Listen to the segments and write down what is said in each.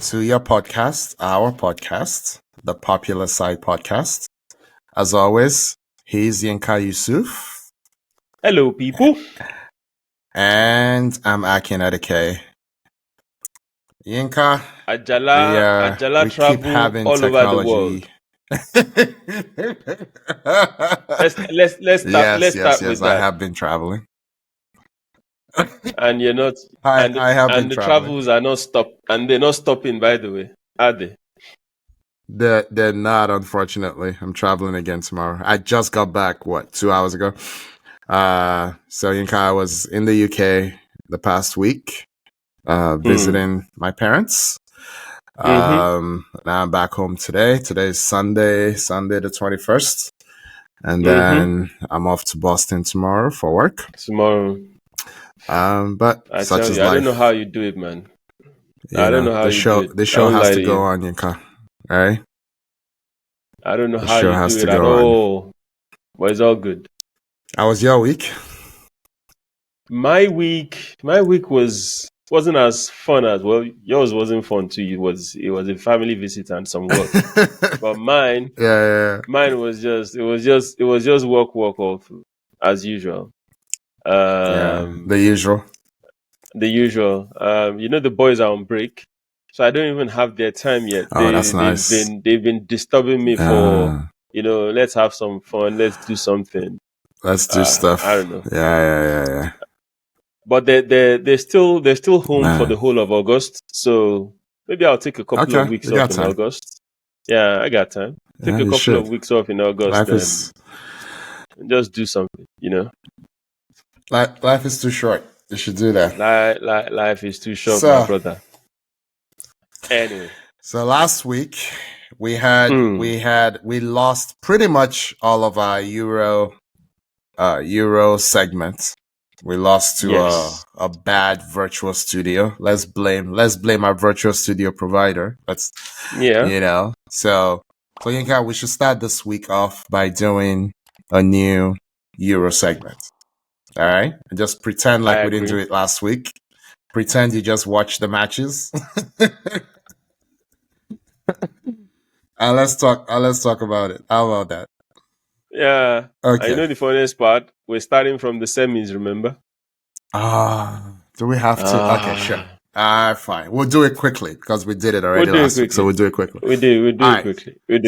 to your podcast, our podcast, the Popular Side Podcast. As always, he's Yinka Yusuf. Hello, people. And I'm Akin Adike. Yinka, Ajala we keep travel having all over the world. technology. Let's start with I that. have been traveling. And you're not, I have been and the traveling. travels are not they're not stopping. By the way, are they? They're not, unfortunately. I'm traveling again tomorrow. I just got back, 2 hours ago? So Yinka, I was in the UK the past week, visiting my parents. Now I'm back home today. Today's Sunday the 21st. And then I'm off to Boston tomorrow for work. But I such tell is you, life. I don't know how you do it, man. I don't know how you do it. The show has to go on, Yinka. Right? I don't know how you do it at all. But it's all good. How was your week? My week wasn't as fun as yours wasn't fun too. It was a family visit and some work. But mine was just work all through as usual. The usual. The boys are on break, so I don't even have their time yet. That's nice. They've been disturbing me for let's have some fun, let's do something. Let's do stuff. I don't know. Yeah. But they're still home for the whole of August, so maybe I'll take a couple of weeks off in August. Yeah, I got time. Take a couple of weeks off in August and just do something, Life is too short. You should do that. Life is too short, my brother. Anyway. So last week we lost pretty much all of our Euro segment. We lost to a bad virtual studio. Let's blame our virtual studio provider. So Yinka, we should start this week off by doing a new Euro segment. All right, and just pretend like we didn't do it last week. Pretend you just watched the matches. And let's talk about it. How about that? Yeah. Okay. I know the funniest part. We're starting from the semis, remember? Do we have to? Okay, sure. Fine. We'll do it quickly because we did it already last week. So we'll do it quickly. We'll do it quickly. The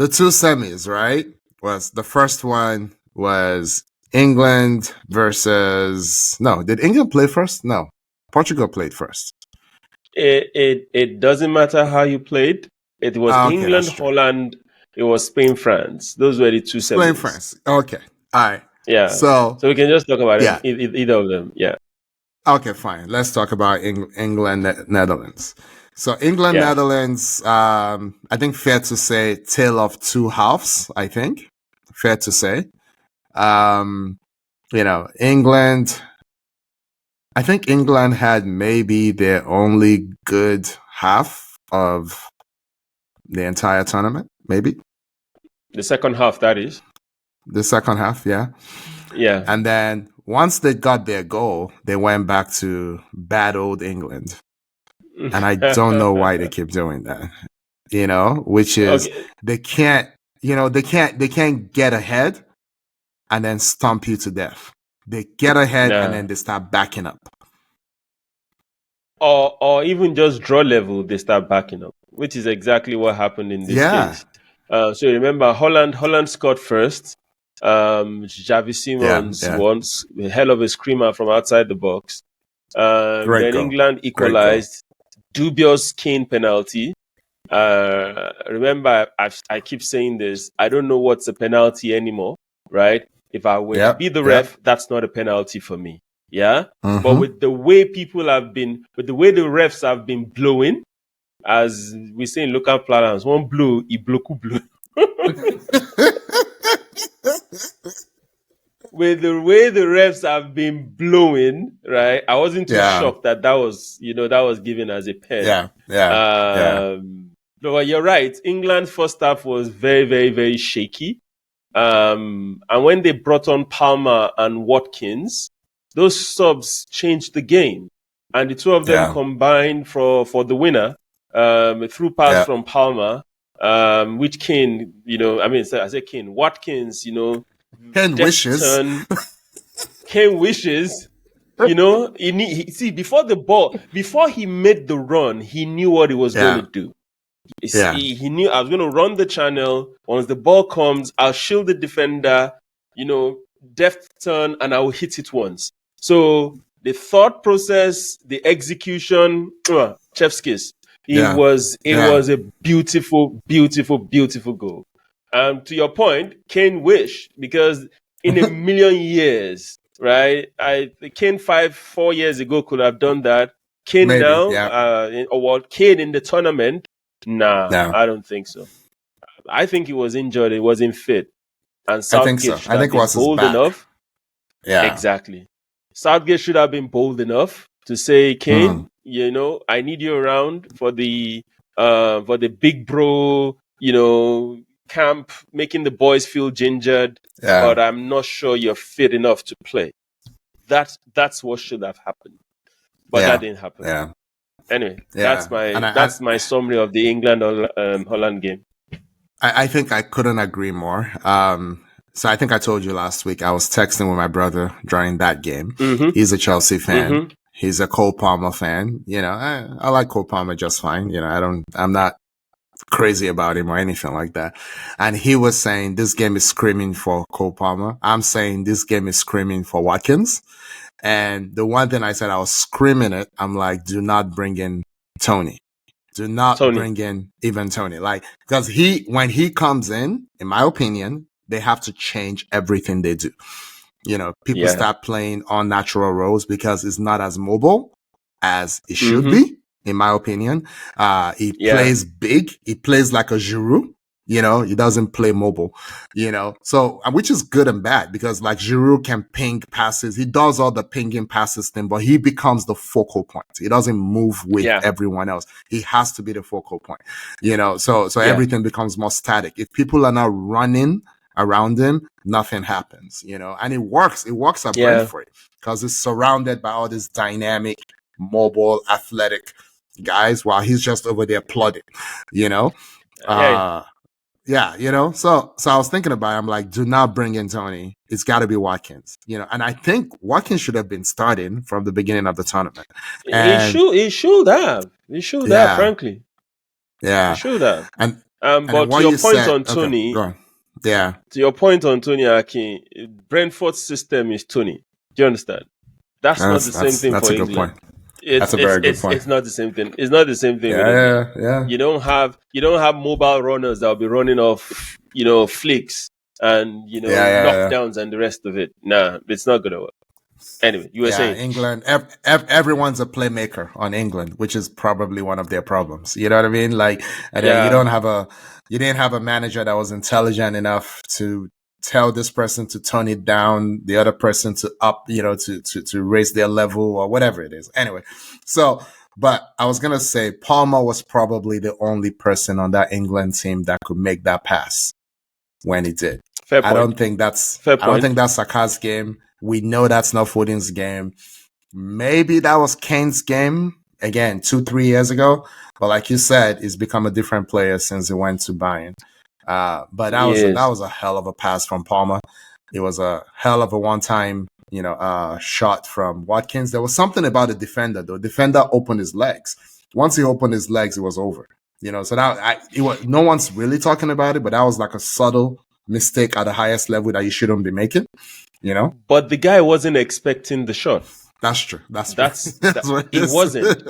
two semis, right? The first one was England versus... No, did England play first? No. Portugal played first. It doesn't matter how you played. It was England, Holland. It was Spain, France. Those were the two semis. Spain, France. Okay. All right. Yeah. So we can just talk about either of them. Yeah. Okay, fine. Let's talk about England, Netherlands. So England, Netherlands, I think fair to say, tale of two halves, I think. Fair to say. England, I think England had maybe their only good half of the entire tournament, maybe. The second half, that is. The second half, yeah. Yeah. And then once they got their goal, they went back to bad old England. And I don't know why they keep doing that. Which is they can't get ahead and then stomp you to death. They get ahead and then they start backing up. Or even just draw level, they start backing up, which is exactly what happened in this case. So remember, Holland scored first. Xavi Simons once a hell of a screamer from outside the box. Then England equalized. Dubious Kane penalty. Remember, I keep saying this. I don't know what's a penalty anymore, right? If I were to be the ref, that's not a penalty for me. Yeah. But with the way the refs have been blowing, as we say in local parlance, one blow, he bloku blow. With the way the refs have been blowing, right? I wasn't too shocked that was given as a pen. But you're right. England's first half was very, very, very shaky. And when they brought on Palmer and Watkins, those subs changed the game. and the two of them combined for the winner. A through pass from Palmer, which Kane, I say Kane, Watkins, Kane wishes. Kane wishes. See, before he made the run, he knew what he was going to do. He knew I was going to run the channel. Once the ball comes, I'll shield the defender, deft turn, and I will hit it once. So the thought process, the execution, chef's kiss. It was a beautiful, beautiful, beautiful goal. To your point, Kane wished, because in a million years, right? Kane 4 years ago could have done that. Kane Maybe, now, Kane in the tournament, nah, I don't think so. I think he was injured. He wasn't fit. And Southgate should have been bold enough. Yeah, exactly. Southgate should have been bold enough to say, Kane, I need you around for the big bro, camp, making the boys feel gingered. But I'm not sure you're fit enough to play. That's what should have happened. But that didn't happen. Yeah. Anyway, that's my summary of the England Holland game. I think I couldn't agree more. So I think I told you last week I was texting with my brother during that game. Mm-hmm. He's a Chelsea fan. Mm-hmm. He's a Cole Palmer fan. I like Cole Palmer just fine. I'm not crazy about him or anything like that. And he was saying this game is screaming for Cole Palmer. I'm saying this game is screaming for Watkins. And the one thing I said, I was screaming it. I'm like, do not bring in Tony. Do not bring in even Tony. Because when he comes in my opinion, they have to change everything they do. People start playing unnatural roles because it's not as mobile as it should be, in my opinion. He plays big. He plays like a Giroud. He doesn't play mobile, so, which is good and bad, because like Giroud can ping passes. He does all the pinging passes thing, but he becomes the focal point. He doesn't move with everyone else. He has to be the focal point, so everything becomes more static. If people are not running around him, nothing happens, and it works. It works at Brentford because it's surrounded by all these dynamic, mobile, athletic guys while he's just over there plodding, so I was thinking about it. I'm like, do not bring in Tony. It's got to be Watkins, and I think Watkins should have been starting from the beginning of the tournament. And he should have, frankly. Yeah. He should have. But to your point on Tony, to your point on Tony Akin, Brentford's system is Tony. Do you understand? That's not the same thing for England. Point. That's a very good point. It's not the same thing. It's not the same thing. Yeah. You don't have mobile runners that will be running off, flicks and knockdowns and the rest of it. Nah, it's not gonna work. Anyway, you were saying England. Everyone's a playmaker on England, which is probably one of their problems. You know what I mean? You didn't have a manager that was intelligent enough to tell this person to tone it down, the other person to up, to raise their level or whatever it is. Anyway, but I was going to say Palmer was probably the only person on that England team that could make that pass when he did. Fair point. I don't think that's Saka's game. We know that's not Foden's game. Maybe that was Kane's game again 2-3 years ago. But like you said, he's become a different player since he went to Bayern. But that was a hell of a pass from Palmer. It was a hell of a one-time, shot from Watkins. There was something about the defender, though. The defender opened his legs. Once he opened his legs, it was over. So no one's really talking about it, but that was like a subtle mistake at the highest level that you shouldn't be making. But the guy wasn't expecting the shot. That's true. That's what he wasn't.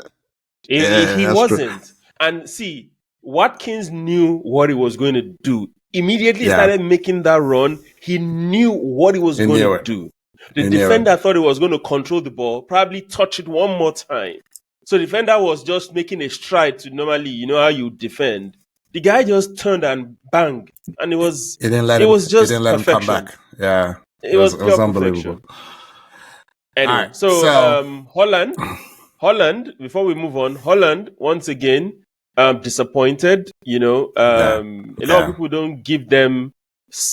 He wasn't. True. And see, Watkins knew what he was going to do. Immediately started making that run. He knew what he was going to do. The defender thought he was going to control the ball, probably touch it one more time. So the defender was just making a stride to normally, how you defend. The guy just turned and banged, and it was just perfection. Him come back. Yeah, it was unbelievable. Anyway, right, so Holland. Before we move on, Holland once again disappointed. A lot of people don't give them,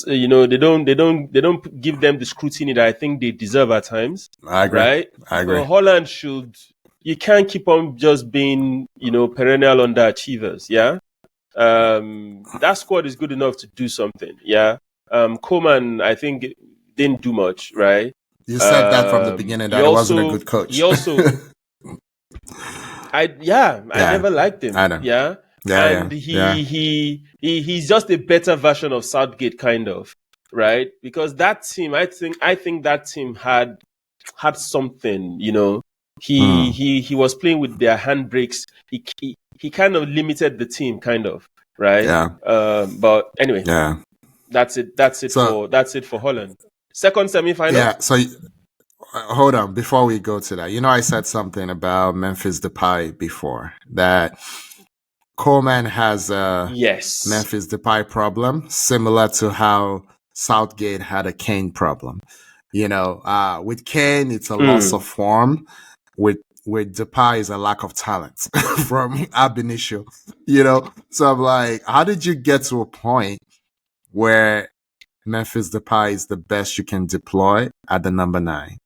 they don't give them the scrutiny that I think they deserve at times. I agree. Right? I agree. So Holland should, you can't keep on just being, perennial underachievers. Yeah. That squad is good enough to do something. Yeah. Coleman, I think, didn't do much, right? You said that from the beginning that he wasn't a good coach. I never liked him. I know. Yeah. And he's just a better version of Southgate, kind of, right? Because that team, I think that team had something, He was playing with their handbrakes. He kind of limited the team, kind of, right? Yeah. But anyway, yeah, that's it for Holland. Second semi-final. Yeah. So hold on before we go to that. I said something about Memphis Depay before, that Coleman has a Memphis Depay problem, similar to how Southgate had a Kane problem. With Kane, it's a loss of form. With Depay, is a lack of talent from ab initio. So I'm like, how did you get to a point where Memphis Depay is the best you can deploy at the number 9?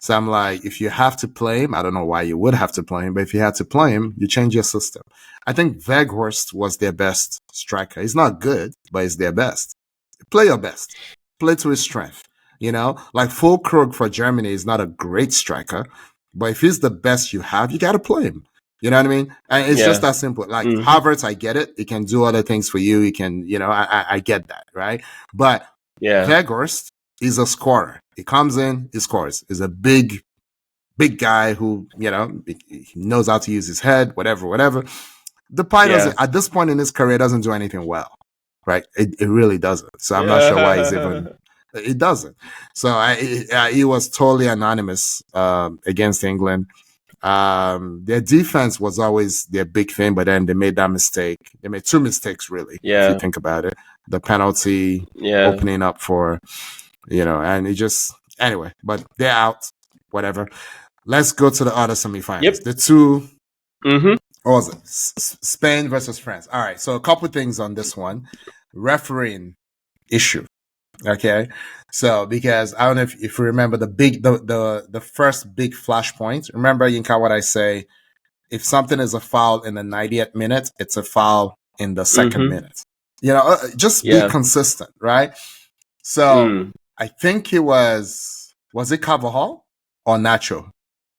So I'm like, if you have to play him, I don't know why you would have to play him, but if you had to play him, you change your system. I think Weghorst was their best striker. He's not good, but he's their best. Play your best. Play to his strength. Like Füllkrug for Germany is not a great striker, but if he's the best you have, you got to play him. You know what I mean? And it's just that simple. Like Havertz, I get it. He can do other things for you. He can, I get that, right? But Weghorst is a scorer. He comes in, he scores. He's a big guy who, he knows how to use his head, whatever. Depay doesn't, at this point in his career, doesn't do anything well, right? It really doesn't. So I'm not sure why he's even. It doesn't. So he was totally anonymous against England. Their defense was always their big thing, but then they made that mistake. They made 2 mistakes, really, if you think about it. The penalty opening up for, and it just, anyway, but they're out, whatever. Let's go to the other semifinals. Yep. The 2, what was it? Spain versus France. All right, so a couple things on this one. Refereeing issue. Okay, so because I don't know if you remember the first big flashpoint. Remember, Yinka, what I say? If something is a foul in the 90th minute, it's a foul in the second minute. Just be consistent, right? So I think it was it Carvajal or Nacho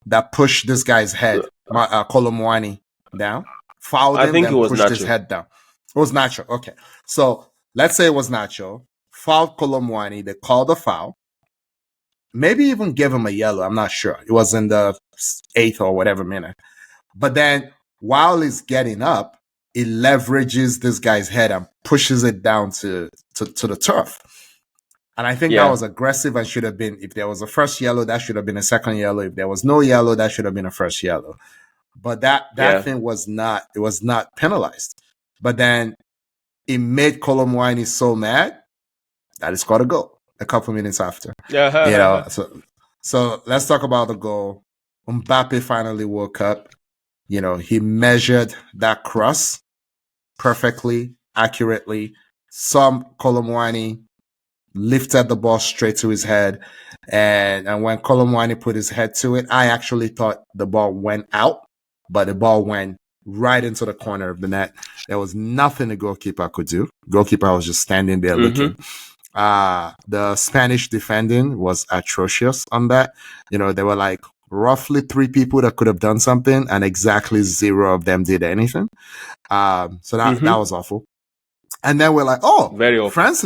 that pushed this guy's head, Colomwani, down, fouled him, then pushed his head down. It was Nacho. Okay, so let's say it was Nacho. Fouled Colomwani, they called a foul. Maybe even gave him a yellow. I'm not sure. It was in the 8th or whatever minute. But then while he's getting up, he leverages this guy's head and pushes it down to the turf. And I think that was aggressive and should have been, if there was a first yellow, that should have been a second yellow. If there was no yellow, that should have been a first yellow. But that thing was not penalized. But then it made Colomwani so mad that he scored a goal a couple minutes after. So let's talk about the goal. Mbappe finally woke up. He measured that cross perfectly, accurately. Some Colomwani lifted the ball straight to his head. And when Colomwani put his head to it, I actually thought the ball went out, but the ball went right into the corner of the net. There was nothing the goalkeeper could do. Goalkeeper was just standing there looking. The Spanish defending was atrocious on that. There were like roughly 3 people that could have done something, and exactly 0 of them did anything. So that was awful. And then we're like, very awful. France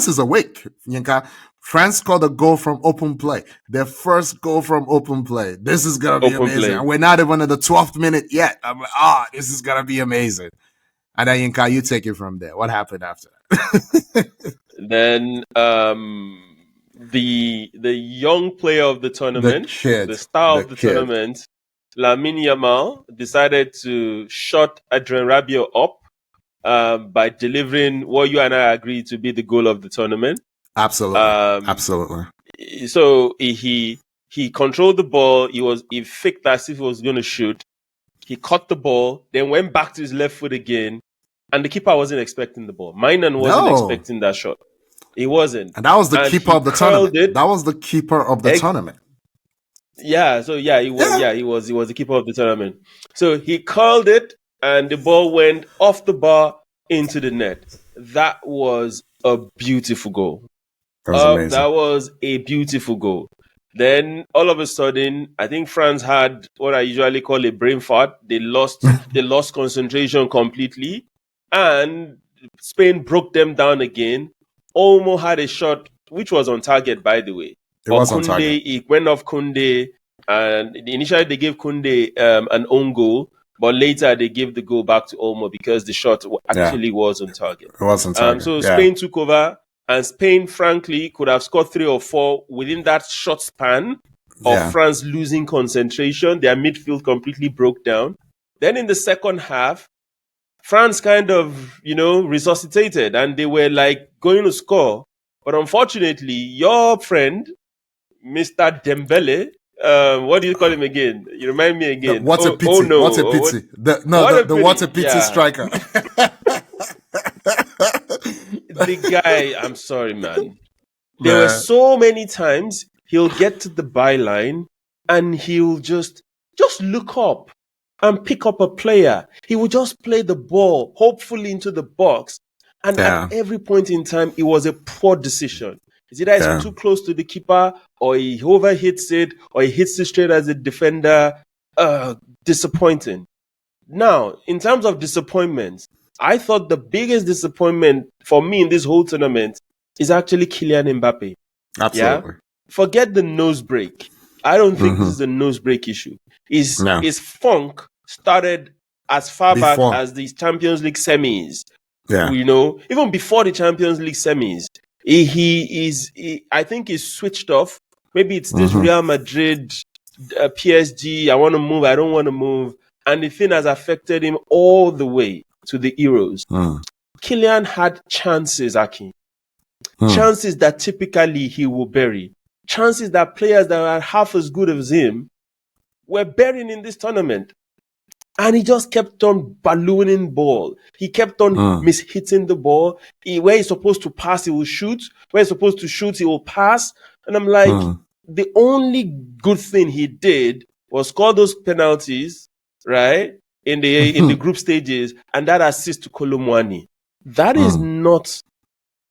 is awake. France scored a goal from open play. Their first goal from open play. This is gonna be amazing. And we're not even in the 12th minute yet. I'm like, this is gonna be amazing. And then Yinka, you take it from there. What happened after that? Then the young player of the tournament, the star of the tournament, Lamine Yamal, decided to shut Adrien Rabiot up by delivering what you and I agreed to be the goal of the tournament. Absolutely. So he controlled the ball. He faked as if he was going to shoot. He caught the ball, then went back to his left foot again, and the keeper wasn't expecting the ball. Mainan wasn't expecting that shot. He wasn't. And that was the keeper of the tournament. That was the keeper of the tournament. Yeah, so he was he was the keeper of the tournament. So he curled it and the ball went off the bar into the net. That was a beautiful goal. That was amazing. That was a beautiful goal. Then all of a sudden, I think France had what I usually call a brain fart. They lost concentration completely, and Spain broke them down again. Olmo had a shot which was on target, by the way. It was on target. It went off Koundé, and initially they gave Koundé an own goal, but later they gave the goal back to Olmo because the shot actually was on target. It was on target. So Spain took over, and Spain, frankly, could have scored 3 or 4 within that short span of France losing concentration. Their midfield completely broke down. Then in the second half, France kind of, resuscitated, and they were like going to score. But unfortunately, your friend, Mr. Dembele, what do you call him again? You remind me again. What a pity. No. What a pity. What a pity striker. The guy, I'm sorry, man. There were so many times he'll get to the byline and he'll just look up and pick up a player. He will just play the ball, hopefully into the box. And at every point in time, it was a poor decision. It's either he's too close to the keeper, or he overhits it, or he hits it straight as a defender. Disappointing. Now, in terms of disappointments, I thought the biggest disappointment for me in this whole tournament is actually Kylian Mbappe. Absolutely. Yeah? Forget the nose break. I don't think this is a nose break issue. His funk started as far back as the Champions League semis. Yeah. Even before the Champions League semis, I think he's switched off. Maybe it's this Real Madrid, PSG, I want to move, I don't want to move. And the thing has affected him all the way to the Euros. Kylian had chances, Aki. Chances that typically he will bury. Chances that players that are half as good as him were burying in this tournament. And he just kept on ballooning ball. He kept on mishitting the ball. Where he's supposed to pass, he will shoot. Where he's supposed to shoot, he will pass. And I'm like, the only good thing he did was score those penalties, right? In the group stages, and that assist to Kolomwani. That is not.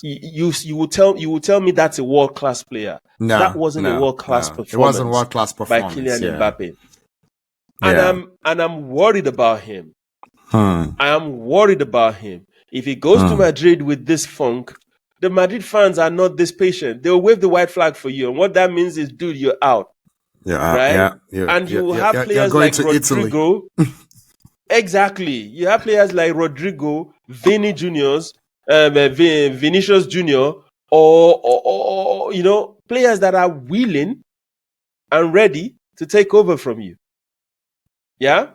You will tell me that's a world class player. No, that wasn't a world class performance. It wasn't world class by performance Kylian Mbappe. And I'm worried about him. I am worried about him. If he goes to Madrid with this funk, the Madrid fans are not this patient. They'll wave the white flag for you, and what that means is, dude, you're out. Right? And you have players like Rodrigo. Exactly. You have players like Rodrigo, Vini Juniors, Vinicius Junior, or players that are willing and ready to take over from you. Yeah.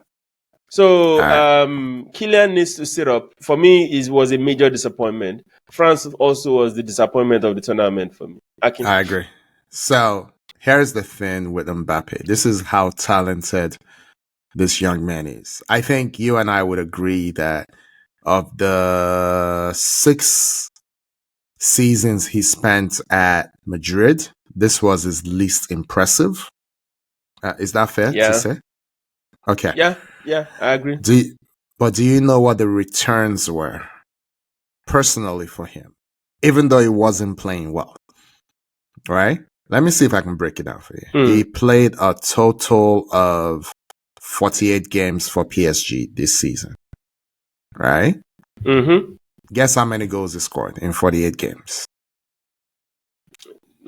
So Kylian needs to sit up. For me, it was a major disappointment. France also was the disappointment of the tournament for me. I agree. So here's the thing with Mbappe. This is how talented this young man is. I think you and I would agree that of the 6 seasons he spent at Madrid, this was his least impressive. Is that fair to say? Okay. Yeah, I agree. But do you know what the returns were personally for him, even though he wasn't playing well? Right? Let me see if I can break it down for you. He played a total of 48 games for PSG this season. Right? Guess how many goals he scored in 48 games?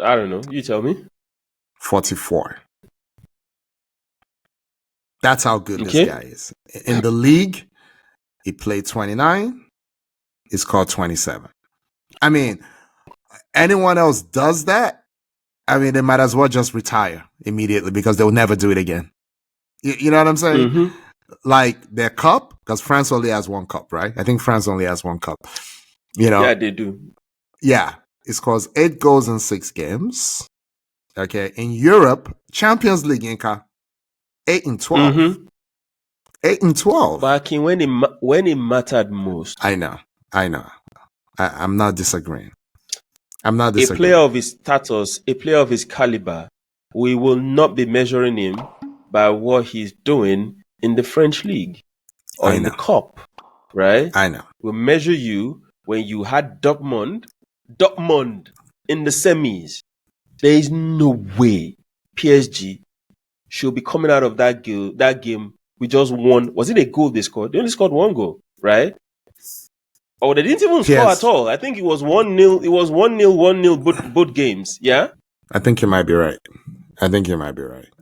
I don't know. You tell me. 44. That's how good this guy is. In the league, he played 29. He scored 27. I mean, anyone else does that, I mean, they might as well just retire immediately because they'll never do it again. You know what I'm saying? Like their cup, because France only has 1 cup, right? I think France only has 1 cup. Yeah, they do. Yeah. He scores 8 goals in 6 games. Okay. In Europe, Champions League, Inca, 8 and 12. 8 and 12. Back in when it mattered most. I know. I'm not disagreeing. A player of his status, a player of his caliber, we will not be measuring him by what he's doing in the French league or in the cup, right? I know. We'll measure you when you had Dortmund in the semis. There is no way PSG should be coming out of that game with just one. Was it a goal they scored? They only scored one goal, right? Oh, they didn't even score at all. I think it was 1-0. It was 1-0 both games. Yeah? I think you might be right. It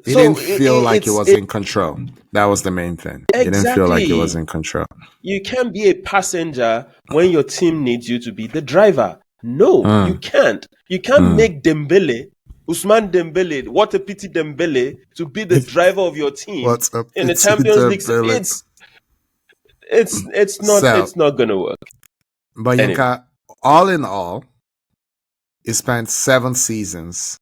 didn't feel like it was in control. That was the main thing. Exactly. It didn't feel like it was in control. You can't be a passenger when your team needs you to be the driver. No, you can't. You can't make Dembele, Ousmane Dembele, what a pity Dembele, to be the driver of your team in the Champions League. It's not gonna work. But Yinka, all in all, he spent 7 seasons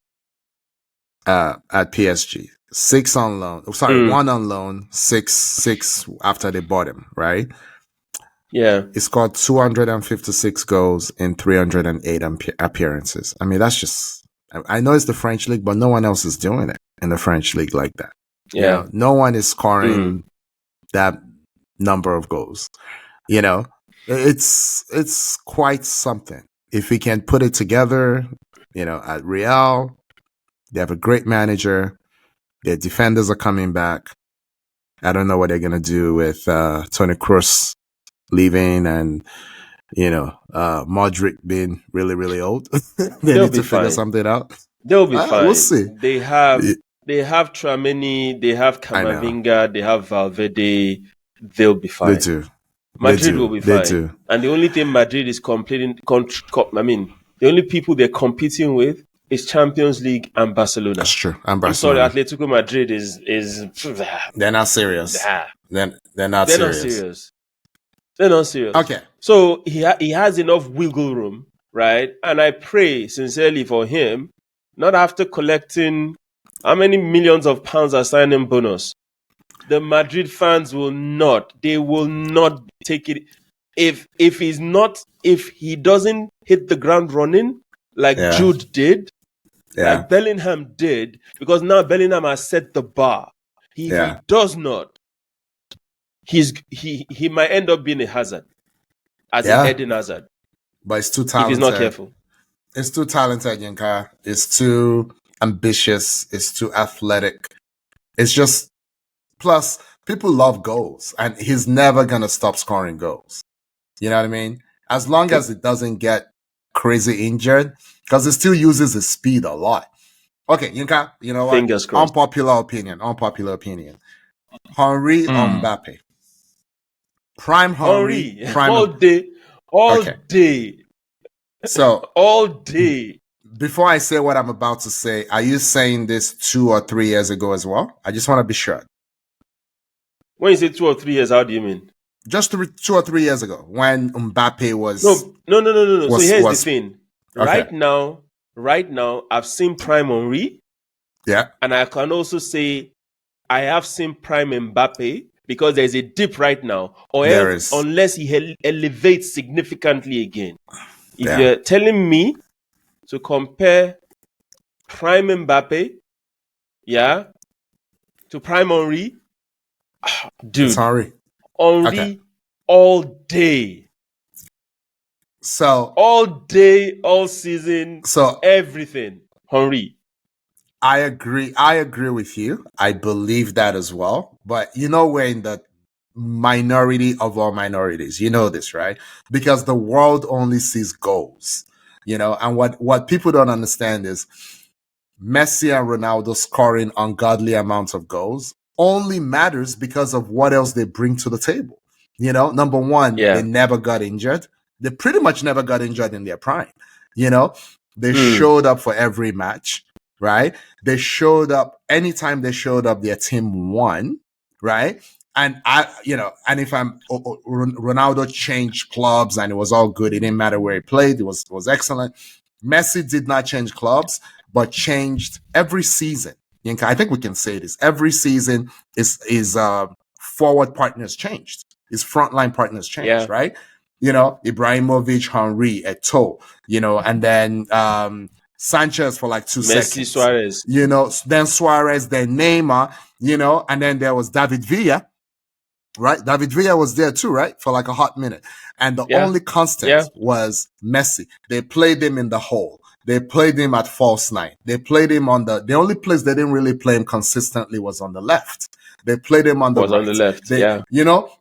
at PSG. 6 on loan. Sorry, 1 on loan, 6 after they bought him, right? Yeah. He scored 256 goals in 308 appearances. I mean, that's just... I know it's the French league, but no one else is doing it in the French league like that. Yeah. You know, no one is scoring that number of goals. You know, it's quite something. If we can put it together, you know, at Real, they have a great manager. Their defenders are coming back. I don't know what they're going to do with Toni Kroos leaving and, you know, Modric being really, really old. They need to figure something out. They'll be fine. We'll see. They have Tchouaméni, they have Camavinga, they have Valverde. They'll be fine. They do. Madrid will be fine. They do. And the only thing Madrid is the only people they're competing with is Champions League and Barcelona. That's true. And Barcelona. I'm sorry, Atletico Madrid is they're not serious. They're not serious. They're not serious. Okay. So he has enough wiggle room, right? And I pray sincerely for him, not after collecting how many millions of pounds are signing bonus. The Madrid fans will not take it. If he doesn't hit the ground running like Jude did, like Bellingham did, because now Bellingham has set the bar. He does not. He might end up being a hazard, as an Eden Hazard. But it's too talented. If he's not careful. It's too talented, Yinka. It's too ambitious. It's too athletic. It's just... Plus, people love goals, and he's never going to stop scoring goals. You know what I mean? As long as it doesn't get crazy injured, because it still uses his speed a lot. Okay, Yinka, you know what? Fingers crossed. Unpopular opinion. Henry Mbappe. Prime Henry. All day. So, all day. Before I say what I'm about to say, are you saying this 2 or 3 years ago as well? I just want to be sure. When you say 2 or 3 years, how do you mean? Just 2 or 3 years ago, when Mbappe was... No. So here's the thing. Okay. Right now, I've seen Prime Henry. Yeah. And I can also say I have seen Prime Mbappe, because there's a dip right now. Or else, unless he elevates significantly again. If you're telling me to compare Prime Mbappe, to Prime Henry, dude, Henry all day. So all day, all season, everything. Henry. I agree with you. I believe that as well. But you know, we're in the minority of all minorities. You know this, right? Because the world only sees goals. You know, and what people don't understand is Messi and Ronaldo scoring ungodly amounts of goals only matters because of what else they bring to the table. You know, number one, they never got injured. They pretty much never got injured in their prime. You know, they showed up for every match, right? They showed up anytime they showed up, their team won, right? And and if Ronaldo changed clubs and it was all good, it didn't matter where he played, it was excellent. Messi did not change clubs, but changed every season. Yinka, I think we can say this. Every season is forward partners changed. His frontline partners changed, right? You know, Ibrahimovic, Henry, Eto'o, you know, and then Sanchez for like 2 Messi, seconds. Suarez. Then Suarez, then Neymar, and then there was David Villa, right? David Villa was there too, right? For like a hot minute. And the only constant was Messi. They played him in the hole. They played him at false nine. They played him the only place they didn't really play him consistently was on the left. They played him on the right. On the left,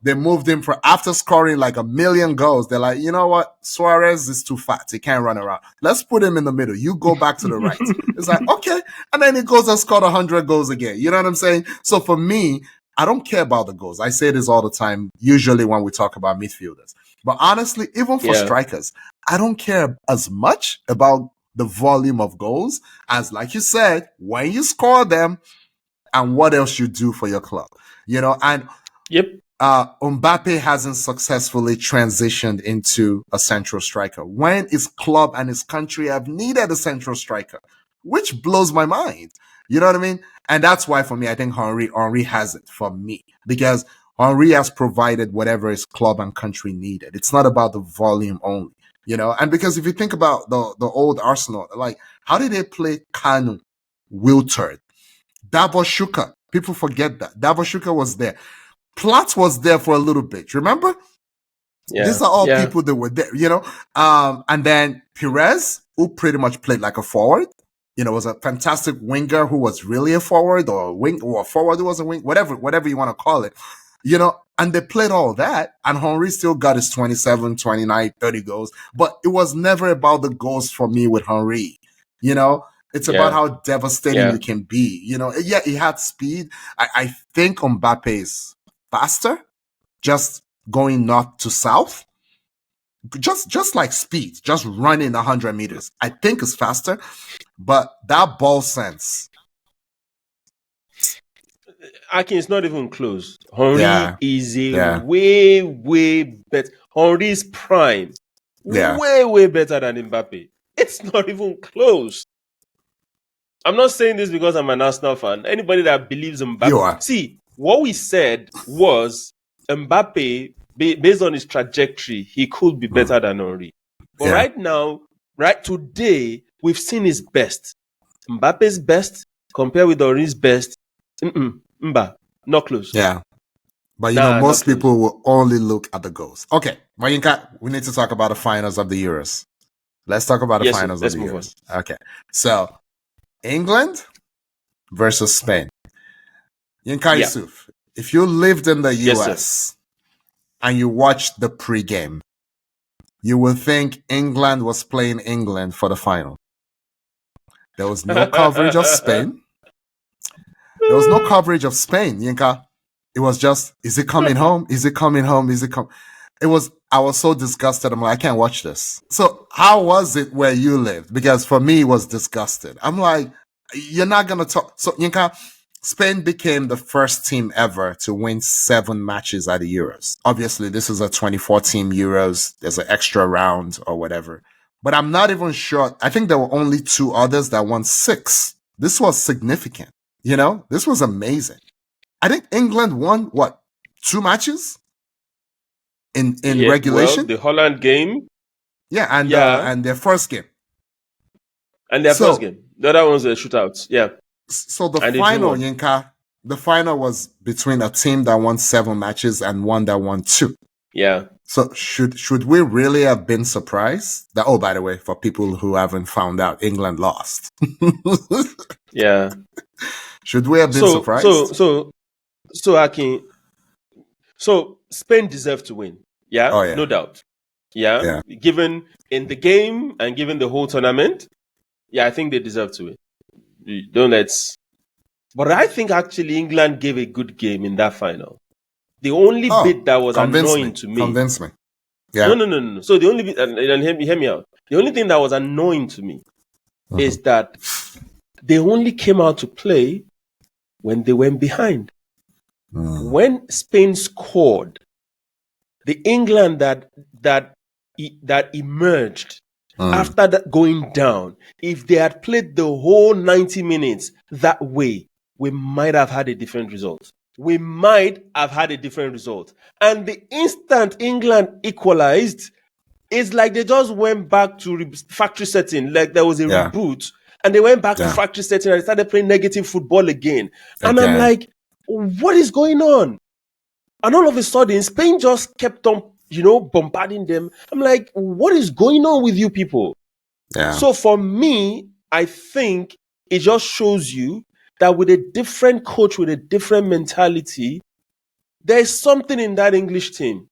They moved him after scoring like 1 million goals. They're like, you know what? Suarez is too fat. He can't run around. Let's put him in the middle. You go back to the right. It's like, okay. And then he goes and scored 100 goals again. You know what I'm saying? So for me, I don't care about the goals. I say this all the time, usually when we talk about midfielders. But honestly, even for strikers, I don't care as much about the volume of goals as, like you said, when you score them and what else you do for your club. And Mbappe hasn't successfully transitioned into a central striker when his club and his country have needed a central striker, which blows my mind. You know what I mean? And that's why, for me, I think Henry has it for me, because Henry has provided whatever his club and country needed. It's not about the volume only, and because if you think about the old Arsenal, like, how did they play Kanu, Wiltord, Davor Shuka? People forget that. Davor Shuka was there. Platz was there for a little bit. Remember? These are all people that were there, and then Perez, who pretty much played like a forward, was a fantastic winger who was really a forward, or a forward who was a wing, whatever you want to call it, and they played all that, and Henry still got his 27, 29, 30 goals, but it was never about the goals for me with Henry, It's about how devastating you can be, he had speed. I think Mbappe is faster, just going north to south, just like speed, just running 100 meters. I think is faster, but that ball sense, Akin, is not even close. Henry is way, way better. Henry's prime, way, way better than Mbappe. It's not even close. I'm not saying this because I'm an Arsenal fan. Anybody that believes Mbappe, see, what we said was Mbappe, based on his trajectory, he could be better than Henry. But right now, right today, we've seen his best. Mbappe's best compared with Henry's best. Not close. Yeah. But most people will only look at the goals. Okay, Mayinka, we need to talk about the finals of the Euros. Let's talk about the finals of the Euros. Okay, so England versus Spain. Yinka Yusuf, if you lived in the US and you watched the pregame, you will think England was playing England for the final. There was no coverage of Spain. There was no coverage of Spain, Yinka. It was just, is it coming home? Is it coming home? Is it coming? I was so disgusted. I'm like, I can't watch this. So how was it where you lived? Because for me, it was disgusted. I'm like, you're not going to talk. So, Yinka, Spain became the first team ever to win 7 matches at the Euros. Obviously, this is a 24-team Euros. There's an extra round or whatever. But I'm not even sure. I think there were only 2 others that won 6. This was significant. This was amazing. I think England won, 2 matches in regulation? Well, the Holland game. Yeah, and their first game. And their first game. The other one's a shootout. Yeah. So the final, Yinka, the final was between a team that won 7 matches and one that won 2. Yeah. So should we really have been surprised? That, oh, by the way, for people who haven't found out, England lost. Yeah. Should we have been surprised? So Akin, so Spain deserved to win. Yeah? Oh, yeah. No doubt. Yeah? Given in the game and given the whole tournament, I think they deserve to win. But I think actually England gave a good game in that final. The only bit that was annoying to me. Convince me. Yeah. No. So the only bit, and hear me out. The only thing that was annoying to me is that they only came out to play when they went behind. When Spain scored, the England that emerged after that going down, if they had played the whole 90 minutes that way, we might have had a different result. And the instant England equalized, It's like they just went back to factory setting, like there was a reboot, and they went back to factory setting and started playing negative football again. And I'm like, what is going on? And all of a sudden, Spain just kept on, bombarding them. I'm like, what is going on with you people? Yeah. So for me, I think it just shows you that with a different coach, with a different mentality, there's something in that English team.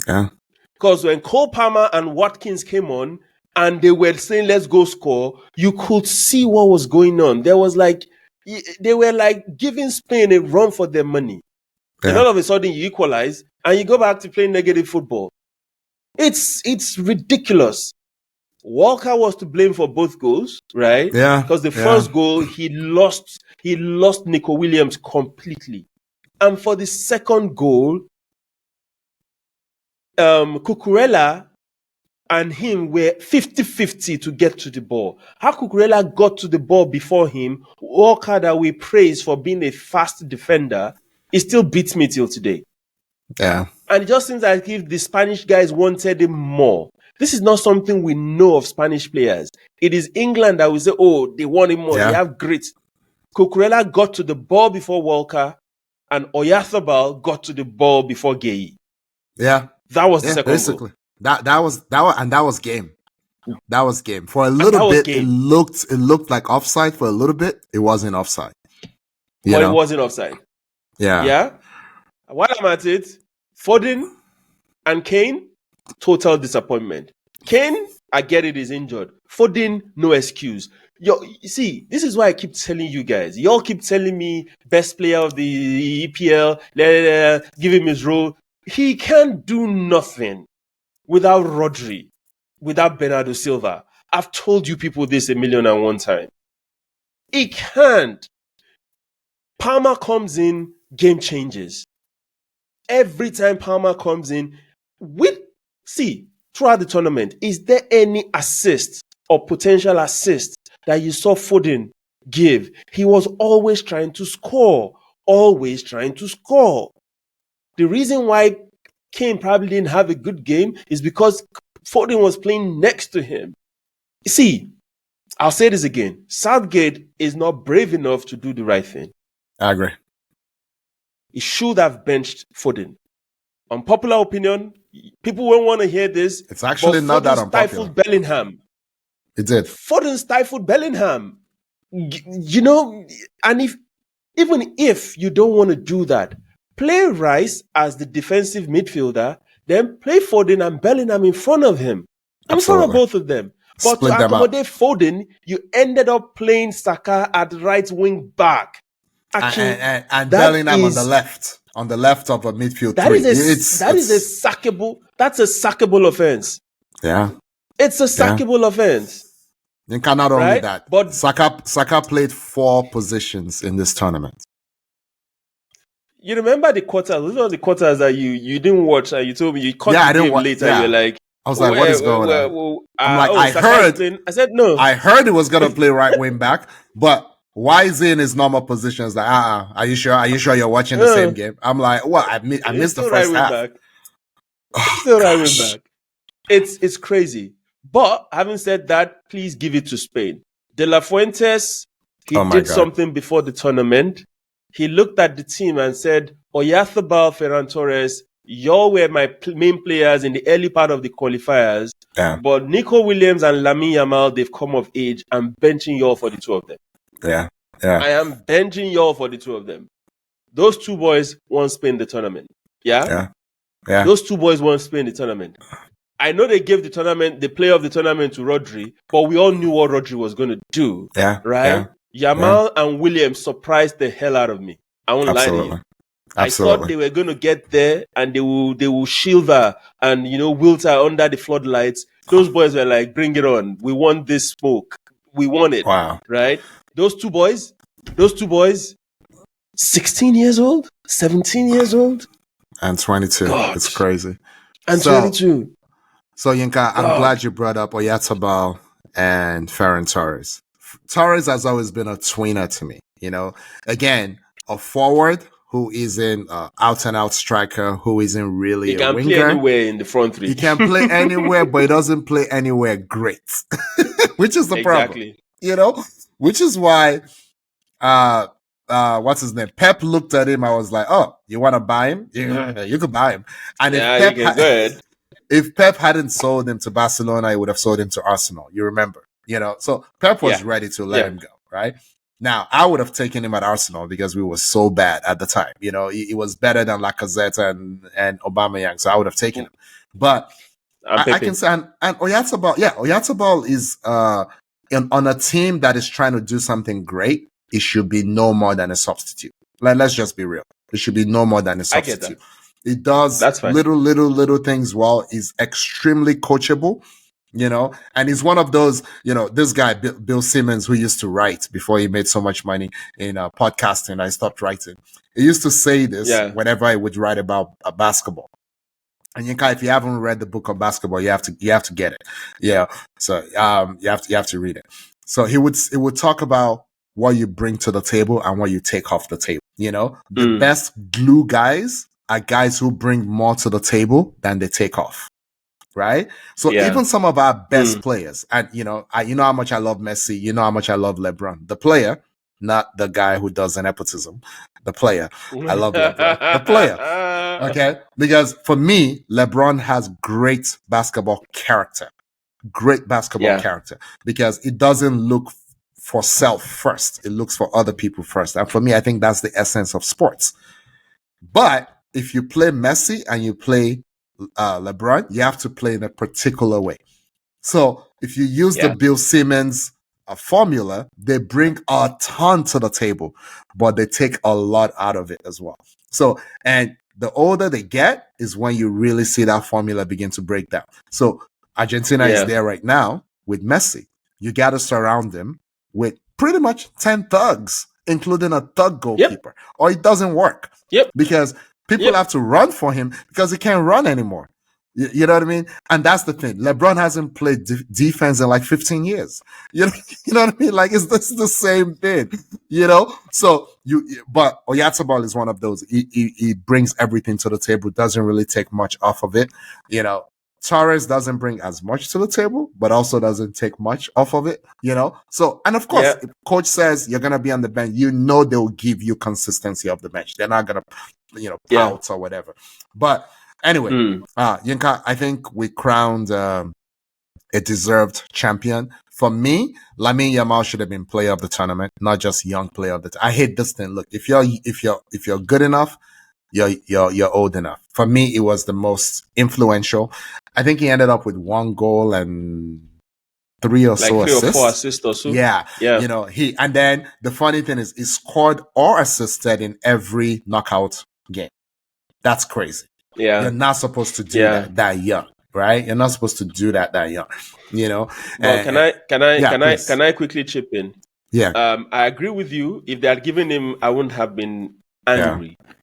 Yeah. Because when Cole Palmer and Watkins came on and they were saying, let's go score, you could see what was going on. They were like giving Spain a run for their money. Yeah. And all of a sudden you equalize and you go back to playing negative football. It's ridiculous. Walker was to blame for both goals, right? Yeah. Because the first goal, he lost Nico Williams completely. And for the second goal, Cucurella and him were 50-50 to get to the ball. How Cucurella got to the ball before him, Walker, that we praise for being a fast defender, he still beats me till today. Yeah. And it just seems like if the Spanish guys wanted him more. This is not something we know of Spanish players. It is England that will say, oh, they want him more. Yeah. They have grit. Cucurella got to the ball before Walker, and Oyarzabal got to the ball before Gueye. Yeah. That was the second basically. Goal. That was game. That was game. For a little bit, it looked like offside. For a little bit, it wasn't offside. It wasn't offside. Yeah. Yeah. While I'm at it, Foden and Kane, total disappointment. Kane, I get it, is injured. Foden, no excuse. You see, this is why I keep telling you guys. Y'all keep telling me best player of the EPL, give him his role. He can't do nothing without Rodri, without Bernardo Silva. I've told you people this 1,000,001 times. He can't. Palmer comes in, game changes. Every time Palmer comes in, throughout the tournament, is there any assist or potential assist that you saw Foden give? He was always trying to score. Always trying to score. The reason why Kane probably didn't have a good game is because Foden was playing next to him. See, I'll say this again. Southgate is not brave enough to do the right thing. I agree. He should have benched Foden. Unpopular opinion, people won't want to hear this. It's actually not that unpopular. Stifled Bellingham. It did. Foden stifled Bellingham. And even if you don't want to do that, play Rice as the defensive midfielder, then play Foden and Bellingham in front of him. In front of both of them. But Split to accommodate Foden, you ended up playing Saka at right wing back. Actually, and Bellingham on the left of a midfield. That's a sackable offense. Yeah. It's a sackable offense. And not only that, but Saka played 4 positions in this tournament. You remember the quarters? Those are the quarters that you didn't watch, and you told me you caught the game later. Yeah. You're like, I was like, what is going on? I'm like, I said no. I heard he was gonna play right wing back, but why is he in his normal position? It's like, are you sure? Are you sure you're watching the same game? I'm like, what? I missed the first half. Still right wing back. It's crazy. But having said that, please give it to Spain. De La Fuentes, he did something before the tournament. He looked at the team and said, Oyarzabal, Ferran Torres, y'all were my main players in the early part of the qualifiers. Yeah. But Nico Williams and Lamine Yamal, they've come of age. I'm benching y'all for the 2 of them. Yeah. I am benching y'all for the 2 of them. Those 2 boys won't Spain the tournament. Yeah. Those 2 boys won't Spain the tournament. I know they gave the player of the tournament to Rodri, but we all knew what Rodri was going to do. Yeah. Right? Yeah. Yamal and Williams surprised the hell out of me. I won't lie to you. I thought they were going to get there and they will Silva and Wilter under the floodlights. Those boys were like, bring it on. We want this smoke. We want it. Wow. Right? Those two boys, 16 years old, 17 years old. And 22. God. It's crazy. And 22. So, Yinka, I'm glad you brought up Oyarzabal and Ferran Torres. Torres has always been a tweener to me. Again, a forward who isn't out and out striker, who isn't really a winger. He can play anywhere in the front three. He can play anywhere, but he doesn't play anywhere great, which is the problem. You know, which is why, what's his name? Pep looked at him. I was like, oh, you want to buy him? Yeah, you could buy him. And if Pep hadn't sold him to Barcelona, he would have sold him to Arsenal. You remember, so Pep was ready to let him go, right? Now, I would have taken him at Arsenal because we were so bad at the time. He was better than Lacazette and Aubameyang, so I would have taken him. But I can say, and Oyarzabal is on a team that is trying to do something great. It should be no more than a substitute. Let's just be real. It should be no more than a substitute. It does little things well. Is extremely coachable. And he's one of those, this guy, Bill Simmons, who used to write before he made so much money in podcasting. I stopped writing. He used to say this whenever I would write about basketball. And Yinka, if you haven't read the book of basketball, you have to get it. Yeah. So, you have to read it. So he would talk about what you bring to the table and what you take off the table. The best glue guys are guys who bring more to the table than they take off. Right? So even some of our best players, and you know how much I love Messi, you know how much I love LeBron. The player, not the guy who does an nepotism. The player. I love LeBron. The player. Okay? Because for me, LeBron has great basketball character. Great basketball character. Because it doesn't look for self first. It looks for other people first. And for me, I think that's the essence of sports. But if you play Messi and you play LeBron, you have to play in a particular way. So if you use the Bill Simmons formula, they bring a ton to the table, but they take a lot out of it as well. So, and the older they get is when you really see that formula begin to break down. So Argentina is there right now with Messi. You got to surround him with pretty much 10 thugs, including a thug goalkeeper, or it doesn't work. Because people have to run for him because he can't run anymore. You know what I mean? And that's the thing. LeBron hasn't played defense in like 15 years. You know what I mean? Like, it's the same thing, So but Oyarzabal is one of those. He brings everything to the table, doesn't really take much off of it. Torres doesn't bring as much to the table, but also doesn't take much off of it, So, and of course, if coach says you're going to be on the bench, they'll give you consistency of the bench. They're not going to, pout or whatever. But anyway, Yinka, I think we crowned a deserved champion. For me, Lamine Yamal should have been player of the tournament, not just young player of the I hate this thing. Look, if you're good enough, you're old enough. For me, it was the most influential. I think he ended up with 1 goal and 3 or so assists. 3 or 4 assists or so. Yeah. And then the funny thing is he scored or assisted in every knockout game. That's crazy. Yeah. You're not supposed to do that young, right? You're not supposed to do that young, Well, can I quickly chip in? Yeah. I agree with you. If they had given him, I wouldn't have been angry. Yeah.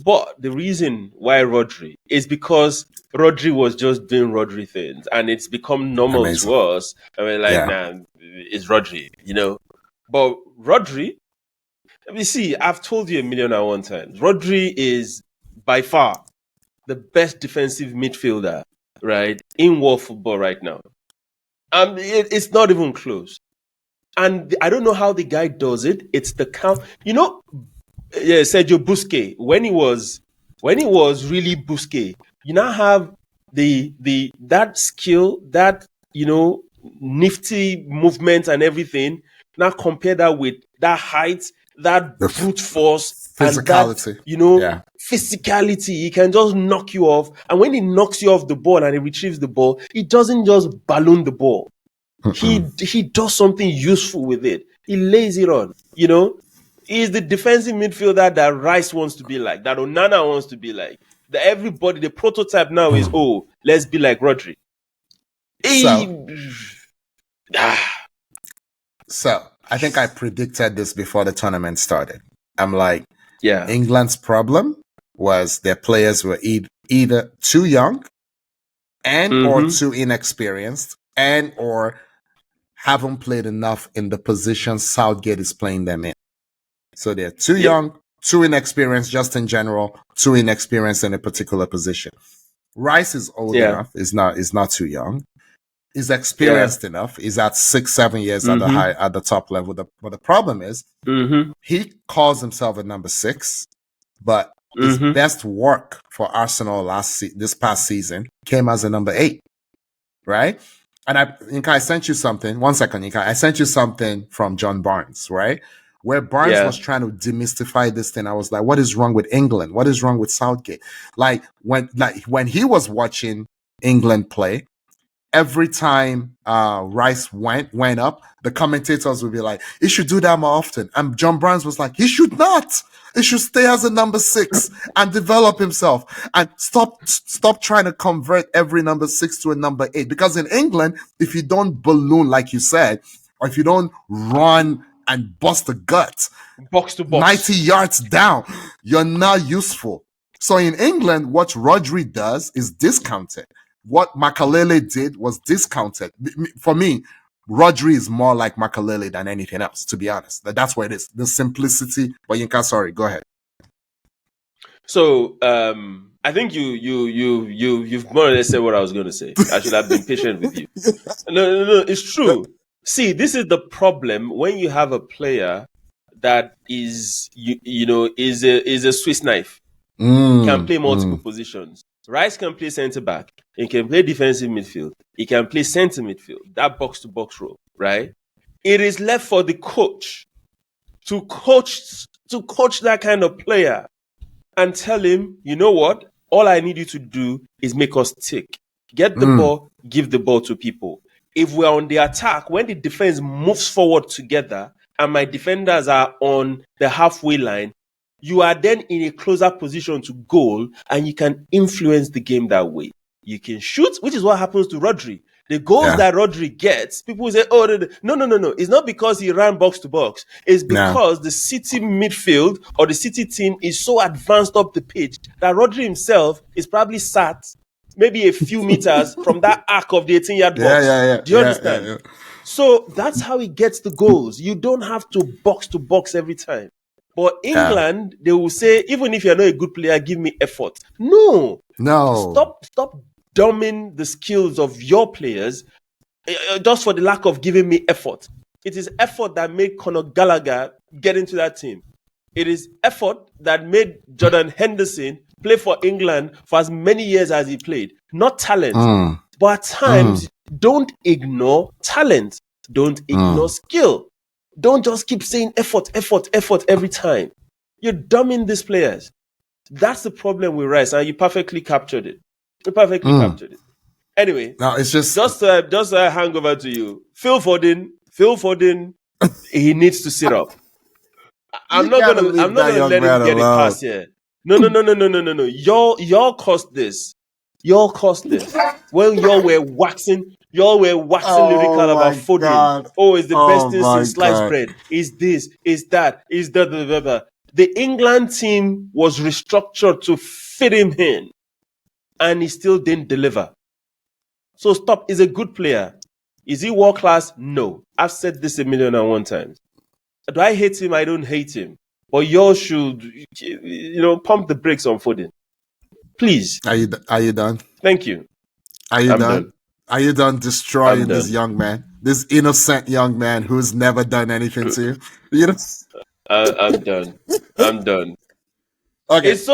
But the reason why Rodri is because Rodri was just doing Rodri things, and it's become normal to us. I mean, nah, it's Rodri, But Rodri, I've told you 1,000,001 times. Rodri is by far the best defensive midfielder, right, in world football right now. It's not even close. And I don't know how the guy does it. It's the count. Sergio Busquets, when he was really Busquets, you now have that skill, that nifty movement and everything. Now compare that with that height, that brute force, physicality, and that, physicality. He can just knock you off, and when he knocks you off the ball and he retrieves the ball, he doesn't just balloon the ball. He does something useful with it. He lays it on. He's the defensive midfielder that Rice wants to be like, that Onana wants to be like. Everybody, the prototype now is, let's be like Rodri. So, I think I predicted this before the tournament started. I'm like, England's problem was their players were either too young and or too inexperienced and or haven't played enough in the position Southgate is playing them in. So they're too young too inexperienced just in general, too inexperienced in a particular position. Rice is old enough, is not too young. He's experienced enough. He's at 6-7 years at the top level. But the problem is he calls himself a number 6, but his best work for Arsenal this past season came as a number 8, right? And Inka, I sent you something. 1 second, Inka. I sent you something from John Barnes, right? Where Barnes was trying to demystify this thing. I was like, what is wrong with England? What is wrong with Southgate? Like when he was watching England play, every time Rice went up, the commentators would be like, he should do that more often. And John Barnes was like, he should not. He should stay as a number 6 and develop himself and stop trying to convert every number 6 to a number 8. Because in England, if you don't balloon, like you said, or if you don't run and bust the gut, box to box, 90 yards down, you're not useful. So in England, what Rodri does is discounted. What Makalele did was discounted. For me, Rodri is more like Makalele than anything else, to be honest. That's what it is. The simplicity. But Yinka, sorry, go ahead. So I think you've more or less said what I was going to say. I should have been patient with you. No, it's true. See, this is the problem when you have a player that is is a Swiss knife. Can play multiple positions. Rice can play centre back. He can play defensive midfield. He can play centre midfield. That box to box role, right? It is left for the coach to coach that kind of player and tell him, you know what? All I need you to do is make us tick. Get the ball, give the ball to people. If we're on the attack, when the defense moves forward together and my defenders are on the halfway line, you are then in a closer position to goal and you can influence the game that way. You can shoot, which is what happens to Rodri. The goals that Rodri gets, people will say, oh, no. It's not because he ran box to box. It's because the City midfield or the City team is so advanced up the pitch that Rodri himself is probably sat maybe a few meters from that arc of the 18-yard box. Do you understand? Yeah. So that's how he gets the goals. You don't have to box every time. But England, they will say, even if you're not a good player, give me effort. No. Stop dumbing the skills of your players just for the lack of giving me effort. It is effort that made Conor Gallagher get into that team. It is effort that made Jordan Henderson play for England for as many years as he played. Not talent. But at times, don't ignore talent. Don't ignore skill. Don't just keep saying effort every time. You're dumbing these players. That's the problem with Rice, and you perfectly captured it. Captured it. Anyway, no, it's just a hangover to you. Phil Foden, he needs to sit up. I'm not gonna let him get a pass here. No. Y'all caused this. When y'all were waxing lyrical about Foden. God. Oh, it's the best thing since sliced bread. Is this? Is that? Is that? The England team was restructured to fit him in, and he still didn't deliver. So stop. He's a good player. Is he world class? No. I've said this 1,000,001 times. Do I hate him? I don't hate him. But y'all should, pump the brakes on Foden. Please. Are you done? Thank you. Are you done? Are you done destroying this young man? This innocent young man who's never done anything to you? You know? I'm done. Okay, it's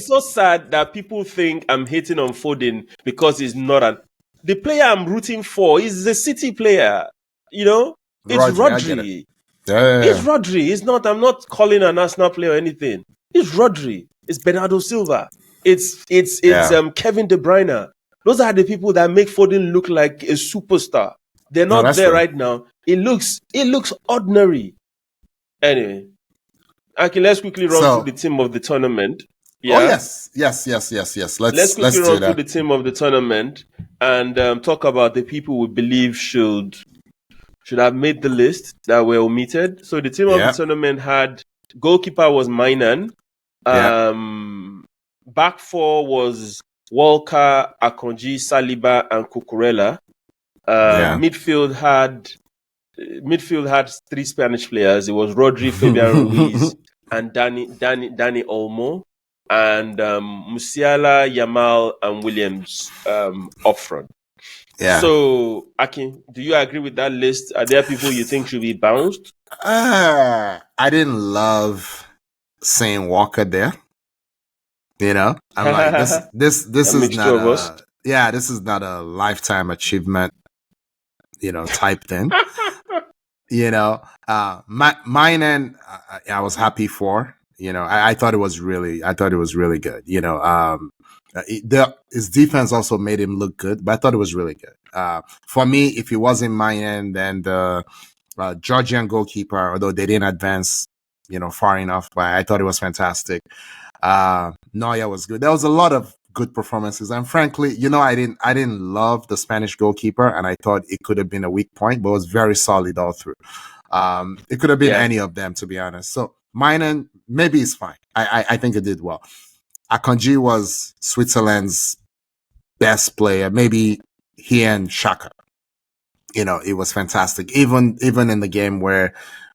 so sad that people think I'm hating on Foden because he's not the player I'm rooting for is a City player. You know? It's Rodri. It's Rodri. It's not. I'm not calling an Arsenal player or anything. It's Rodri. It's Bernardo Silva. It's Kevin De Bruyne. Those are the people that make Foden look like a superstar. They're not there right now. It looks ordinary. Anyway, okay, let's quickly run through the team of the tournament. Yeah? Oh yes. Let's quickly run through the team of the tournament and talk about the people we believe should have made the list that were omitted. So the team of the tournament had goalkeeper was Mainan. Back four was Walker, Akonji, Saliba, and Cucurella. Midfield had three Spanish players. It was Rodri, Fabian Ruiz, and Danny Olmo, and Musiala, Yamal, and Williams up front. Yeah. So, Akin, do you agree with that list? Are there people you think should be bounced? I didn't love seeing Walker there. You know, I'm like, this is not this is not a lifetime achievement, type thing. Mine and I was happy for. I thought it was really good. His defense also made him look good, but I thought it was really good. For me, if he wasn't mine and then the Georgian goalkeeper, although they didn't advance, far enough, but I thought it was fantastic. Neuer was good. There was a lot of good performances, and frankly, I didn't love the Spanish goalkeeper, and I thought it could have been a weak point, but it was very solid all through. It could have been any of them, to be honest. So mine, maybe it's fine. I think it did well. Akanji was Switzerland's best player, maybe he and Xhaka. It was fantastic. Even in the game where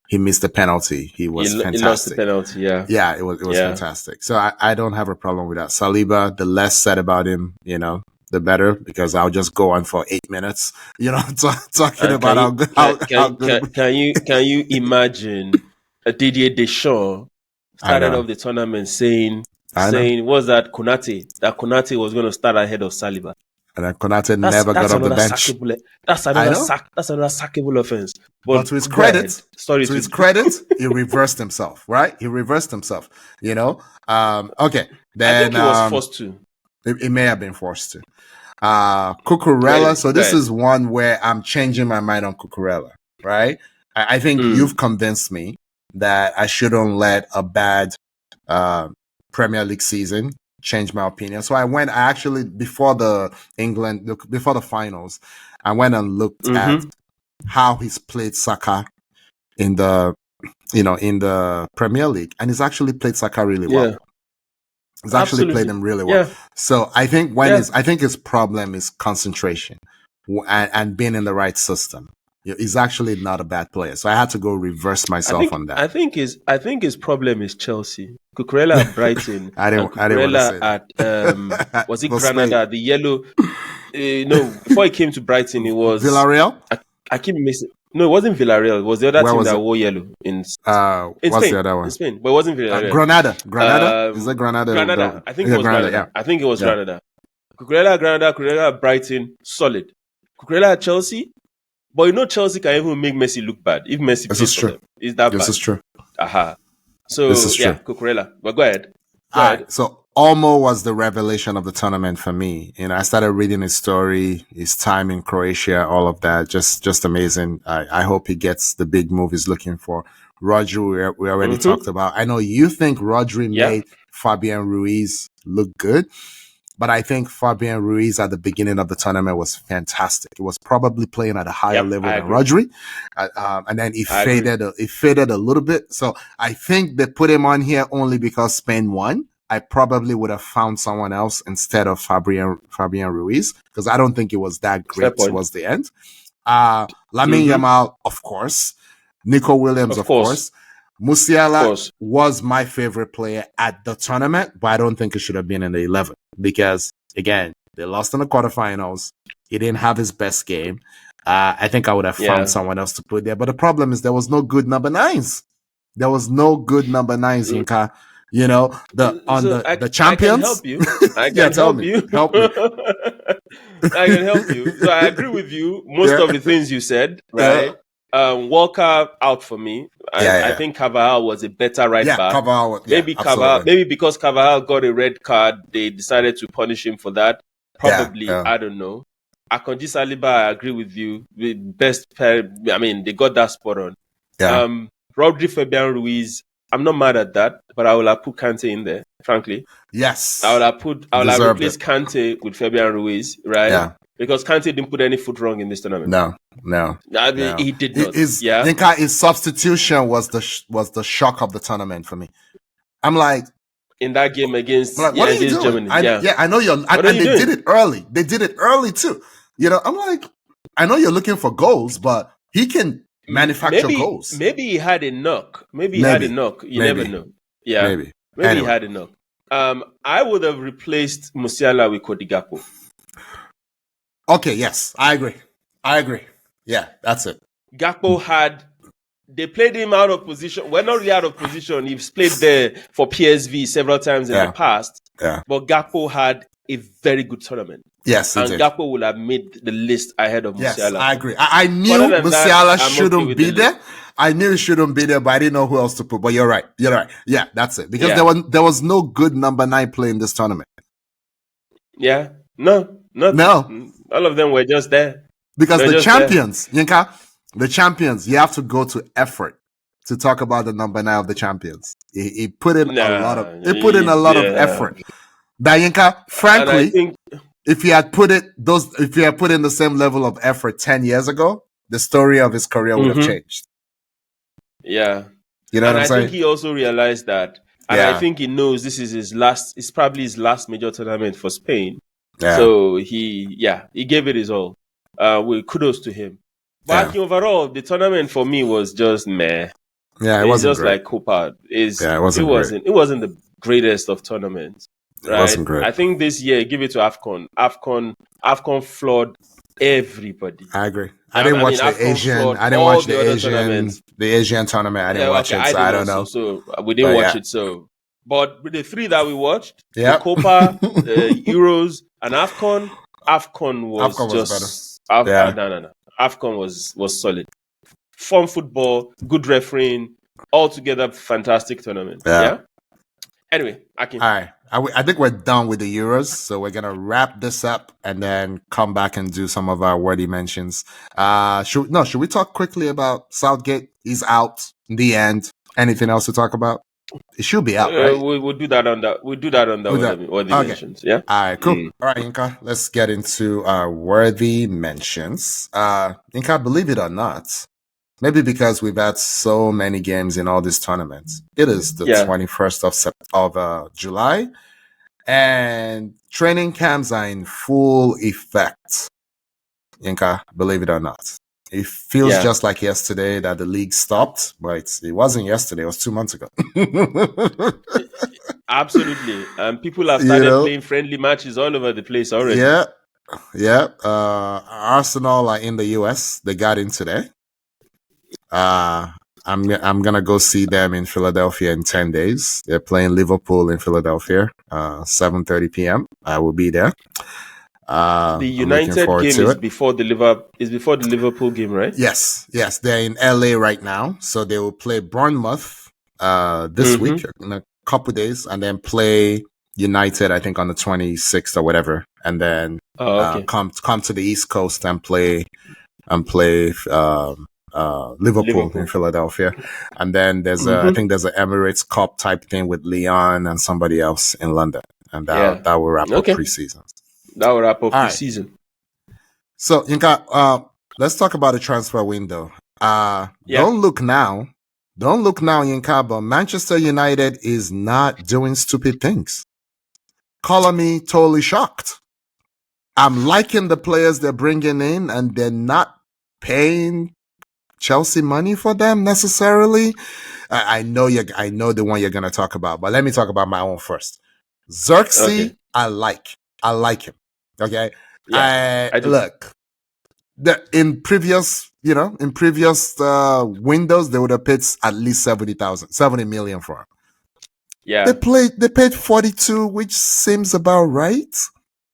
he missed the penalty, he was fantastic. He lost the penalty, yeah. Yeah, it was fantastic. So I don't have a problem with that. Saliba, the less said about him, the better, because I'll just go on for 8 minutes, talking about how good. Can you imagine Didier Deschamps started off the tournament saying what's that, Konate was going to start ahead of Saliba. And then Konate never got off the bench. That's another sackable offense. But to his credit, he reversed himself, right? He reversed himself, Okay. Then I think he was forced to. It may have been forced to. Cucurella. So this is one where I'm changing my mind on Cucurella, right? I think you've convinced me that I shouldn't let a bad Premier League season change my opinion. So I actually, before the finals, I went and looked at how he's played Saka in the Premier League, and he's actually played Saka really well. He's actually played him really well. Yeah. So I think I think his problem is concentration and being in the right system. He's actually not a bad player. So I had to go reverse myself on that. I think his problem is Chelsea. Cucurella at Brighton. I didn't want to say that. At was it Granada? The yellow. Before he came to Brighton, it was Villarreal. I keep missing. No, it wasn't Villarreal. It was the other team that wore yellow in Spain. What's the other one? In Spain, but it wasn't Villarreal. Granada. Is that Granada? Granada. I think it was Granada. Yeah. I think it was Granada. Cucurella at Brighton, solid. Cucurella at Chelsea. But Chelsea can even make Messi look bad if Messi plays for them. Is that bad? This is true. So, this is true. Cucurella. But go ahead. Go ahead. So, Olmo was the revelation of the tournament for me. I started reading his story, his time in Croatia, all of that. Just amazing. I hope he gets the big move he's looking for. Rodri, we already talked about. I know you think Rodri made Fabian Ruiz look good. But I think Fabian Ruiz at the beginning of the tournament was fantastic. He was probably playing at a higher level than Rodri. And then he faded a little bit. So I think they put him on here only because Spain won. I probably would have found someone else instead of Fabian Ruiz, because I don't think it was that great towards the end. Lamine Yamal, of course. Nico Williams, of course. Musiala was my favorite player at the tournament, but I don't think it should have been in the 11 because, again, they lost in the quarterfinals. He didn't have his best game. I think I would have found someone else to put there. But the problem is there was no good number 9s. There was no good number 9s, Yinka. The champions. I can help you. Help me. I can help you. So I agree with you. Most of the things you said, right? Walker out for me. I think Carvajal was a better right back. Maybe because Carvajal got a red card, they decided to punish him for that. Probably, I don't know. Akanji Saliba, I agree with you. The best pair. I mean, they got that spot on. Rodri, Fabian Ruiz. I'm not mad at that, but I will have put Kante in there. Frankly, yes. I will have replaced Kante with Fabian Ruiz, right? Yeah. Because Kante didn't put any foot wrong in this tournament. No. He did not. His substitution was the shock of the tournament for me. I'm like, in that game against Germany. I know you're. And they did it early. They did it early too. I'm like, I know you're looking for goals, but he can manufacture goals. Maybe he had a knock. You never know. Yeah. Maybe He had enough. I would have replaced Musiala with Cody Gakpo. Okay, yes, I agree. Yeah, that's it. Gakpo they played him out of position. Well, not really out of position. He's played there for PSV several times in the past. Yeah. But Gakpo had a very good tournament. Yes, and Gakpo would have made the list ahead of Musiala. Yes, I agree. I knew Musiala shouldn't be there. I knew he shouldn't be there, but I didn't know who else to put. But you're right. Yeah, that's it. Because there was no good number 9 play in this tournament. Yeah. No. All of them were just there. Because the champions, Yinka, the champions, you have to go to effort to talk about the number 9 of the champions. He put in a lot of effort. That Yinka, frankly, if he had put in the same level of effort 10 years ago, the story of his career would have changed. Yeah. You know what I'm saying? I think he also realized that. And I think he knows this is it's probably his last major tournament for Spain. Yeah. So he gave it his all. Kudos to him. But overall, the tournament for me was just meh. Yeah, it wasn't just great. like Copa. It wasn't the greatest of tournaments. Right? It wasn't great. I think this year, give it to AFCON. AFCON flawed everybody. I agree. I didn't watch the Asian. I didn't watch the Asian tournament. I didn't watch it, so I don't know. So we didn't watch it. So, but with the 3 that we watched, the Copa, the Euros, and AFCON was better. No. AFCON was solid. Fun football, good refereeing, altogether fantastic tournament. Yeah. Anyway, Akin. All right. I think we're done with the Euros, so we're gonna wrap this up and then come back and do some of our worthy mentions. Should we talk quickly about Southgate? He's out in the end. Anything else to talk about? It should be out, right? We'll do that on the worthy mentions. Yeah. All right. Cool. All right, Inka. Let's get into our worthy mentions. Inka, believe it or not, maybe because we've had so many games in all these tournaments. It is the 21st of July, and training camps are in full effect. Inka, believe it or not. It feels just like yesterday that the league stopped, but it wasn't yesterday. It was 2 months ago. Absolutely. And people have started playing friendly matches all over the place already. Yeah. Arsenal are in the US. They got in today. I'm gonna go see them in Philadelphia in 10 days. They're playing Liverpool in Philadelphia, 7:30 p.m. I will be there. The United game is before the Liverpool game, right? Yes. They're in LA right now, so they will play Bournemouth this week in a couple days, and then play United, I think, on the 26th or whatever, and then come to the East Coast and play Liverpool in Philadelphia, and then there's I think there's an Emirates Cup type thing with Lyon and somebody else in London, and that will wrap up preseason. That will wrap up preseason. So, Yinka, let's talk about the transfer window. Don't look now, Yinka, but Manchester United is not doing stupid things. Color me totally shocked. I'm liking the players they're bringing in, and they're not paying Chelsea money for them necessarily. I know the one you're going to talk about, but let me talk about my own first. Zirkzee, I like him. Okay. I look, in previous windows, they would have paid at least 70 million for him. Yeah. They paid 42, which seems about right.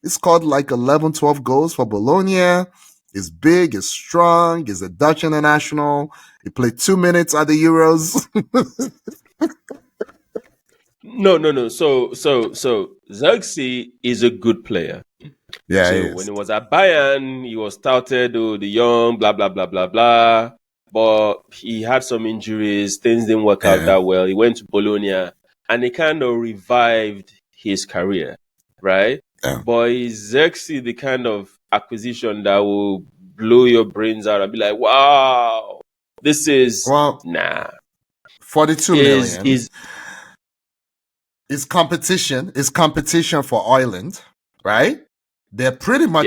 He scored like 11, 12 goals for Bologna. He's big, he's strong, he's a Dutch international. He played 2 minutes at the Euros. No. So Zirkzee is a good player. Yeah. So when he was at Bayern, he was touted, the young, blah, blah, blah, blah, blah. But he had some injuries. Things didn't work out that well. He went to Bologna and he kind of revived his career, right? Yeah. But is Zirkzee the kind of acquisition that will blow your brains out and be like, wow, this is... Well, 42 million. Is competition for Ireland, right? They're pretty much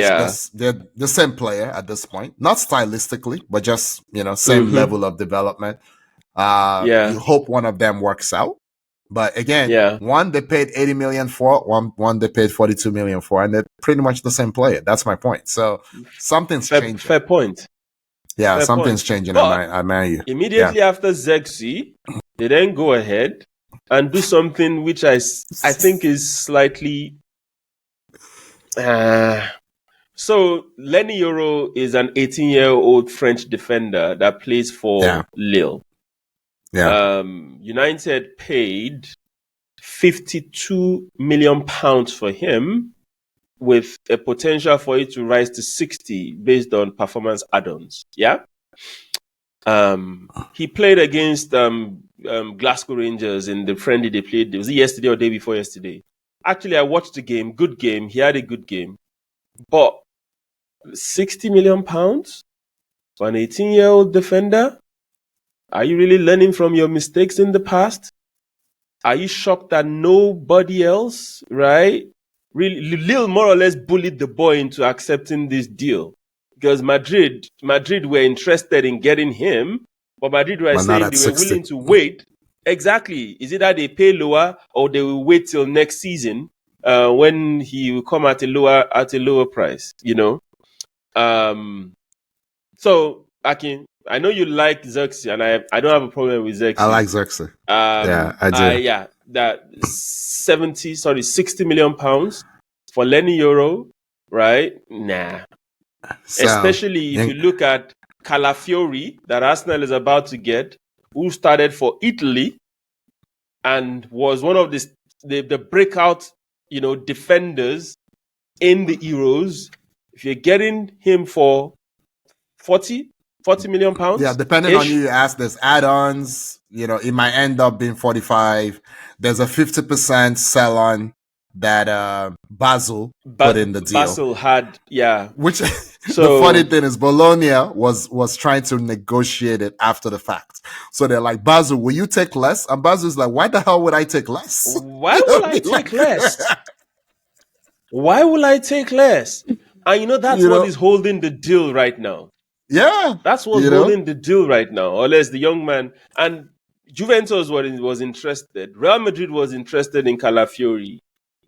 they're the same player at this point, not stylistically, but just same level of development. You hope one of them works out. But again, one they paid 80 million for, one they paid 42 million for, and they're pretty much the same player. That's my point. So something's changing. Fair point. Yeah, something's changing at Man U. Immediately after Zirkzee, they then go ahead and do something which I think is slightly. So Lenny Yoro is an 18-year-old French defender that plays for Lille. Yeah. United paid £52 million for him, with a potential for it to rise to 60 based on performance add-ons. Yeah. He played against Glasgow Rangers in the friendly they played. Was it yesterday or day before yesterday? Actually, I watched the game. Good game. He had a good game. But £60 million for an 18-year-old defender? Are you really learning from your mistakes in the past? Are you shocked that nobody else, right? Really, Lille more or less bullied the boy into accepting this deal. Because Madrid were interested in getting him, but Madrid were saying they were willing to wait. Exactly. Is it that they pay lower or they will wait till next season when he will come at a lower price, you know? So, Akin, I know you like Zirkzee, and I don't have a problem with Zirkzee. I like Zirkzee. I do. That 60 million pounds for Lenny Yoro, right? Nah. So, especially if you look at Calafiori that Arsenal is about to get, who started for Italy and was one of the breakout, defenders in the Euros. If you're getting him for 40 million pounds. Yeah, depending on you ask, there's add-ons, it might end up being 45. There's a 50% sell-on that Basel put in the deal. Basel had, yeah. Which the funny thing is Bologna was trying to negotiate it after the fact. So they're like, Basel, will you take less? And Basel's like, why the hell would I take less? Why will I take less? Why will I take less? And that's what is holding the deal right now. Yeah. That's what's holding the deal right now. Unless the young man, and Juventus was interested. Real Madrid was interested in Calafiori.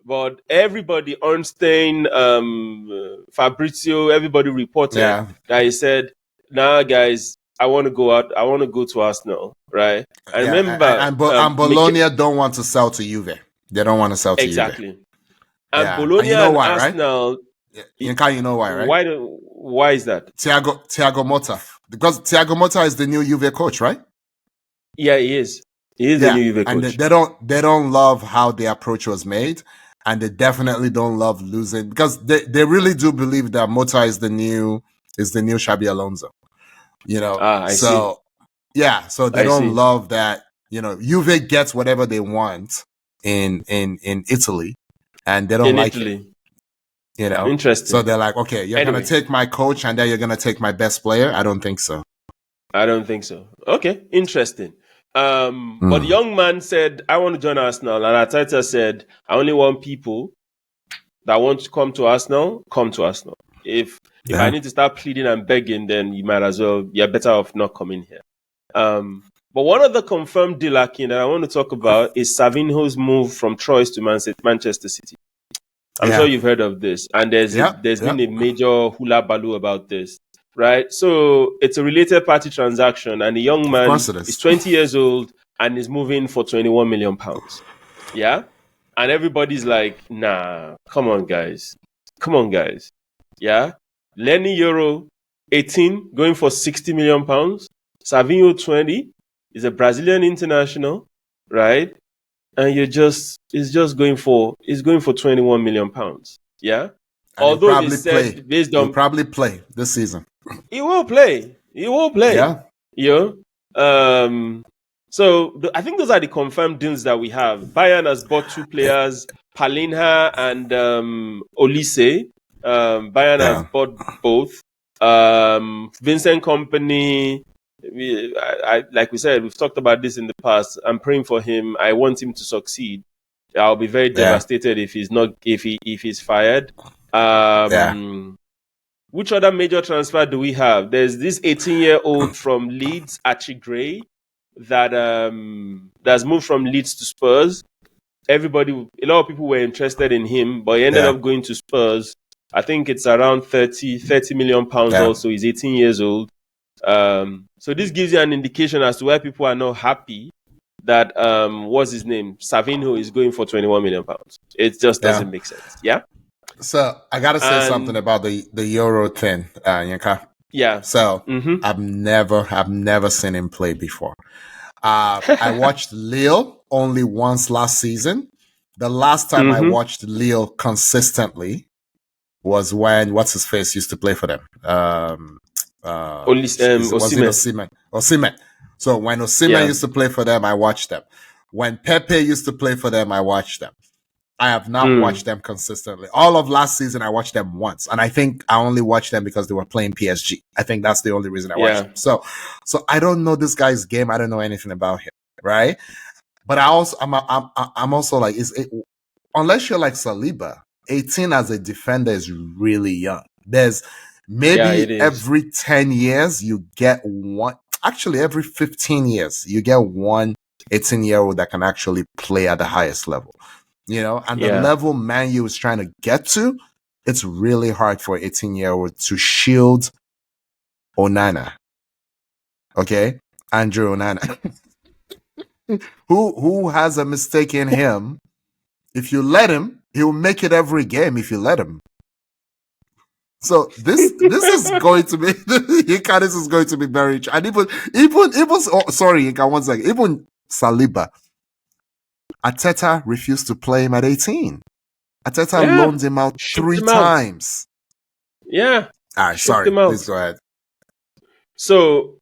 But everybody, Ornstein, Fabrizio, everybody reported that he said, nah, guys, I want to go out. I want to go to Arsenal, right? I remember. And Bologna don't want to sell to Juve. They don't want to sell to Juve. Exactly. And Bologna and Arsenal. Right? You know why, right? Why is that? Thiago Motta. Because Thiago Motta is the new Juve coach, right? Yeah, he is. He is the new Juve coach. And they don't love how the approach was made. And they definitely don't love losing, because they really do believe that Motta is the new Xabi Alonso. I see. Yeah, so they don't love that. Juve gets whatever they want in Italy, and they don't like it. Interesting. So they're like, okay, you're gonna take my coach, and then you're gonna take my best player. I don't think so. Okay, interesting. But the young man said, I want to join Arsenal. And Arteta said, I only want people that want to come to Arsenal, come to Arsenal. If I need to start pleading and begging, then you might as well, you're better off not coming here. But one of the confirmed deal, Akin, that I want to talk about is Savinho's move from Troyes to Manchester City. I'm sure you've heard of this. And there's been a major hula baloo about this. Right, so it's a related party transaction, and the young man is 20 years old and is moving for £21 million. Yeah, and everybody's like, "Nah, come on, guys. Yeah, Lenny Yoro, 18, going for £60 million. Savinho, 20, is a Brazilian international, right? And he's going for £21 million. Yeah, and although they said based on, he'll probably play this season. He will play. Yeah. So I think those are the confirmed deals that we have. Bayern has bought 2 players, Palinha and Olise. Bayern has bought both. Vincent Kompany, like we said, we've talked about this in the past. I'm praying for him. I want him to succeed. I'll be very devastated if he's fired. Which other major transfer do we have? There's this 18-year-old from Leeds, Archie Gray, that's moved from Leeds to Spurs. A lot of people were interested in him, but he ended up going to Spurs. I think it's around 30 million pounds. Also, he's 18 years old. So this gives you an indication as to why people are not happy that what's his name, Savinho, is going for 21 million pounds. It just doesn't make sense. Yeah. So I gotta say something about the Euro thing, Yinka. Yeah. So I've never seen him play before. I watched Lille only once last season. The last time I watched Lille consistently was when what's his face used to play for them. Osimhen. So when Osimhen used to play for them, I watched them. When Pepe used to play for them, I watched them. I have not watched them consistently. All of last season, I watched them once. And I think I only watched them because they were playing PSG. I think that's the only reason I watched them. So I don't know this guy's game. I don't know anything about him, right? But I'm also like, unless you're like Saliba, 18 as a defender is really young. There's maybe every 10 years you get one. Actually, every 15 years you get one 18-year-old that can actually play at the highest level. You know, and the level Man U is trying to get to, it's really hard for an 18-year-old to shield Onana. Okay? Andrew Onana. who has a mistake in him. If you let him, he'll make it every game if you let him. So this is going to be this is going to be very, and even sorry, Yinka, one second. Even Saliba, Arteta refused to play him at 18. Arteta loaned him out three times. Yeah. All right, sorry. Please go ahead. So,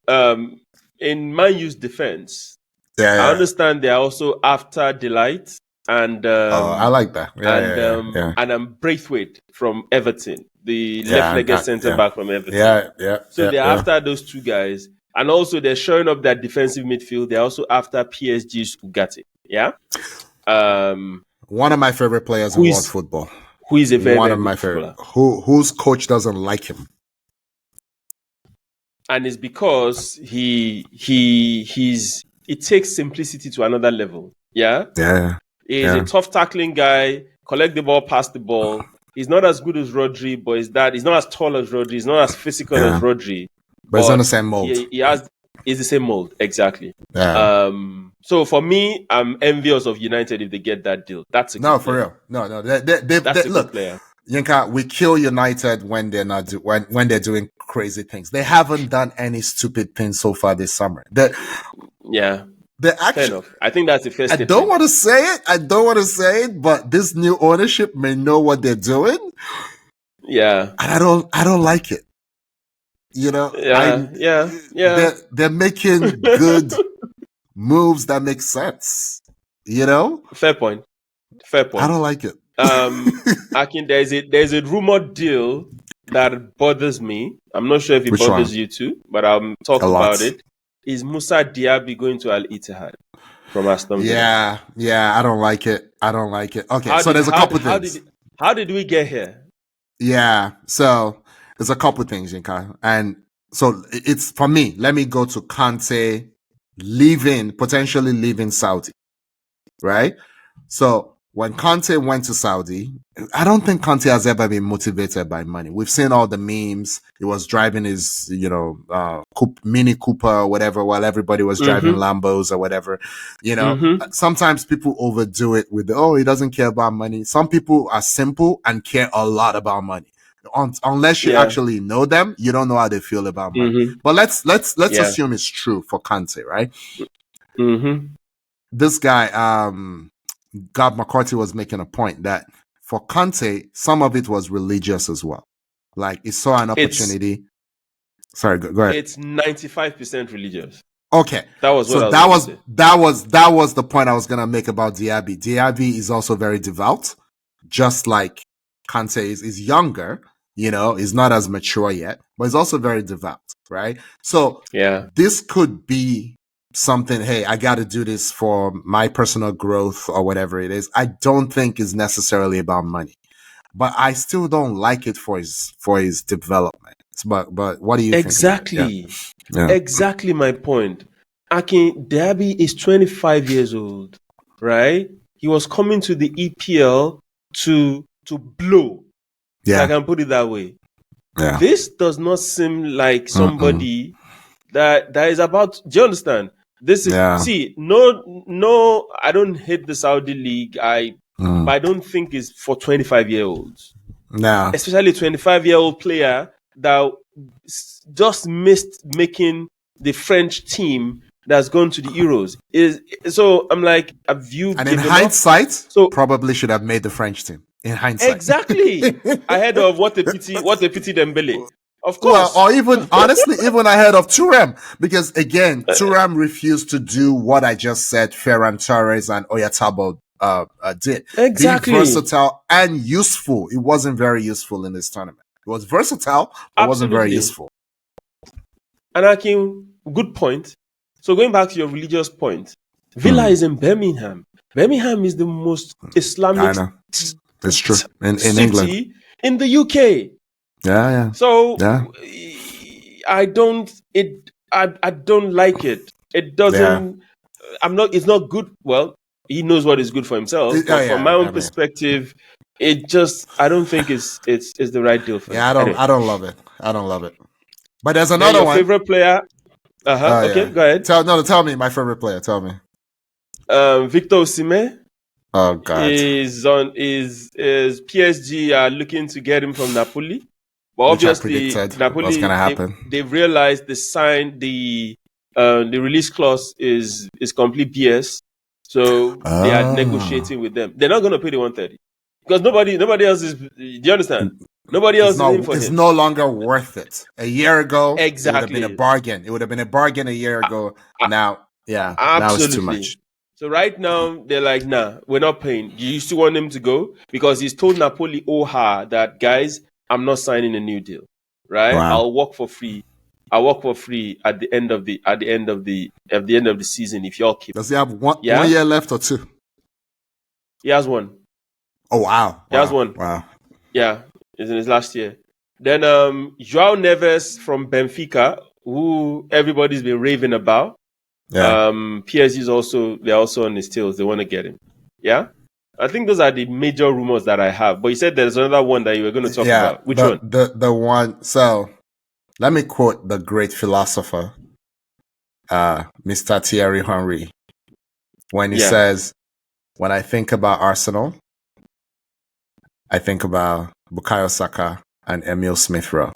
in Man U's defense, I understand they're also after Delight and I like that. And Braithwaite from Everton, the left-legged centre back from Everton. So they're after those two guys, and also they're showing up that defensive midfield. They're also after PSG's Ugarte. Yeah. One of my favorite players in world football. Who is a very one of my favorite. Whose coach doesn't like him? And it's because it takes simplicity to another level. Yeah. He's a tough tackling guy. Collect the ball, pass the ball. He's not as good as Rodri, but he's not as tall as Rodri. He's not as physical as Rodri. But he's on the same mold. He's the same mold, exactly. So for me, I'm envious of United if they get that deal. That's a good player. Real. No. That's a good player. Yinka, we kill United when they're not when they're doing crazy things. They haven't done any stupid things so far this summer. They're actually, fair enough. I think that's the first step. I don't want to say it, but this new ownership may know what they're doing. Yeah. And I don't like it. You know, they're making good moves that make sense. You know, fair point. I don't like it. Akin, there's a rumored deal that bothers me. I'm not sure if it bothers you too, but I'll talk about it. Is Musa Diaby going to Al Ittihad from Aston Villa? Yeah, I don't like it. Okay, so there's a couple things. How did we get here? Yeah, so there's a couple things, Yinka. And so it's, for me, let me go to Conte potentially leaving Saudi, right? So when Conte went to Saudi, I don't think Conte has ever been motivated by money. We've seen all the memes. He was driving his, Mini Cooper or whatever, while everybody was driving Lambos or whatever. You know, sometimes people overdo it with, he doesn't care about money. Some people are simple and care a lot about money. Unless you actually know them, you don't know how they feel about money. But let's assume it's true for Conte, right? This guy, Gab McCarthy, was making a point that for Conte, some of it was religious as well. Like, he saw an opportunity. Sorry, go ahead. It's 95% religious. Okay, that was the point I was gonna make about Diaby. Diaby is also very devout, just like Conte is younger. You know, he's not as mature yet, but he's also very devout, right? So this could be something, hey, I got to do this for my personal growth or whatever it is. I don't think it's necessarily about money, but I still don't like it for his development. But what do you think? Exactly my point. Akin Derby is 25 years old, right? He was coming to the EPL to blow, if I can put it that way. Yeah. This does not seem like somebody that is about. Do you understand? This is no. I don't hate the Saudi league. But I don't think it's for 25-year-olds. No. Especially a 25-year-old player that just missed making the French team that's gone to the Euros. So I'm like, have you and given in hindsight, up? So probably should have made the French team. In hindsight. Exactly. Ahead of what a pity Dembele. Of course. Well, or even honestly, even ahead of Thuram, because again, Thuram refused to do what I just said Ferran Torres and Oyarzabal did. Exactly. Be versatile and useful. It wasn't very useful in this tournament. It was versatile, but it wasn't very useful. And Akin, good point. So going back to your religious point, Villa is in Birmingham. Birmingham is the most Islamic. I know. It's true. In England. In the UK. Yeah. So I don't like it. It doesn't it's not good. Well, he knows what is good for himself. But from my own perspective, it just I don't think it's the right deal for him. I don't love it. I don't love it. But there's another one. Favorite player? Okay, go ahead. Tell me my favorite player. Tell me. Victor Osimhen. Oh God. Is PSG are looking to get him from Napoli. But obviously Napoli what's gonna happen. They've realized the release clause is complete BS. So they are negotiating with them. They're not gonna pay the 130. Because nobody else is. Do you understand? Nobody else is in for him. It's no longer worth it. A year ago, exactly. It would have been a bargain. It would have been a bargain a year ago. Now it's too much. So right now, they're like, nah, we're not paying. You still want him to go? Because he's told Napoli that, guys, I'm not signing a new deal. Right? Wow. I'll work for free. At the end of the season if y'all keep. Does he have one year left or two? He has one. Oh wow. He has one. Wow. Yeah, it's in his last year. Then João Neves from Benfica, who everybody's been raving about. Yeah. PSG they're also on his tails. They want to get him. Yeah. I think those are the major rumors that I have. But you said there's another one that you were going to talk about. Which one? The one. So let me quote the great philosopher, Mr. Thierry Henry, when he says, "When I think about Arsenal, I think about Bukayo Saka and Emile Smith-Rowe."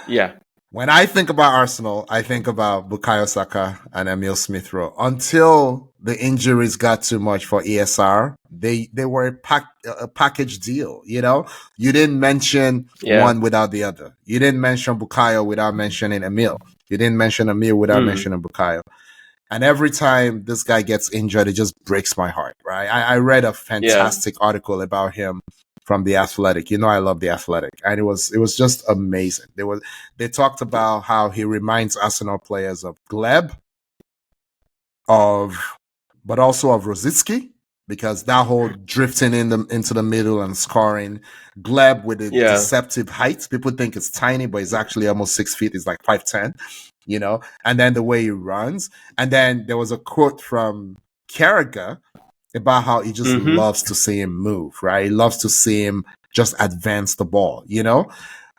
Yeah. When I think about Arsenal, I think about Bukayo Saka and Emile Smith-Rowe. Until the injuries got too much for ESR, they were a package deal. You know, you didn't mention one without the other. You didn't mention Bukayo without mentioning Emile. You didn't mention Emile without mentioning Bukayo. And every time this guy gets injured, it just breaks my heart. Right? I read a fantastic article about him from The Athletic. You know, I love The Athletic. And it was just amazing. They talked about how he reminds Arsenal players of Gleb, but also of Rosicki, because that whole drifting into the middle and scoring. Gleb with a deceptive height. People think it's tiny, but it's actually almost 6 feet. It's like 5'10", you know? And then the way he runs. And then there was a quote from Carragher about how he just loves to see him move, right? He loves to see him just advance the ball, you know?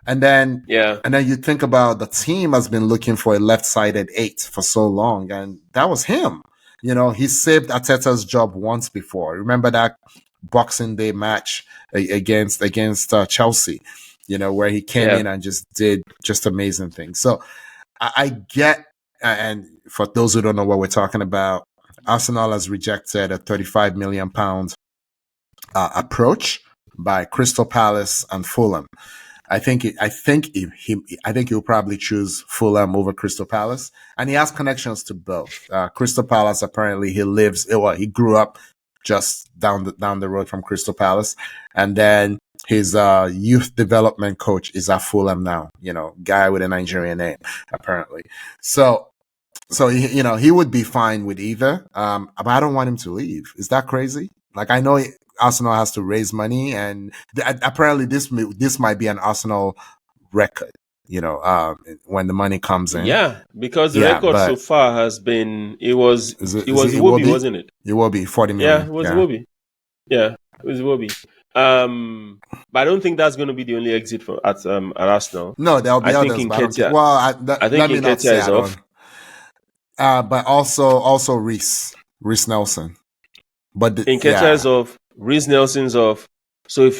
And then you think about the team has been looking for a left-sided 8 for so long, and that was him. You know, he saved Arteta's job once before. Remember that Boxing Day match against Chelsea, you know, where he came in and just did just amazing things. So I get, and for those who don't know what we're talking about, Arsenal has rejected a £35 million approach by Crystal Palace and Fulham. I think he'll probably choose Fulham over Crystal Palace, and he has connections to both. Crystal Palace, apparently, he grew up just down the road from Crystal Palace, and then his youth development coach is at Fulham now. You know, guy with a Nigerian name, apparently. So he would be fine with either. But I don't want him to leave. Is that crazy? Like, I know Arsenal has to raise money, and apparently this might be an Arsenal record. when the money comes in. Yeah, because the Yeah, record so but far has been it was is it Iwobi, Iwobi? wasn't it? Iwobi, 40 Yeah, million. it was Yeah. Iwobi. Yeah, it was Iwobi. But I don't think that's going to be the only exit for at Arsenal. No, there'll be I think others, but I don't care. Well, I think let me not Nketiah say is I don't. off. But also Reese Nelson. But Nketiah is off. Reece Nelson's off. So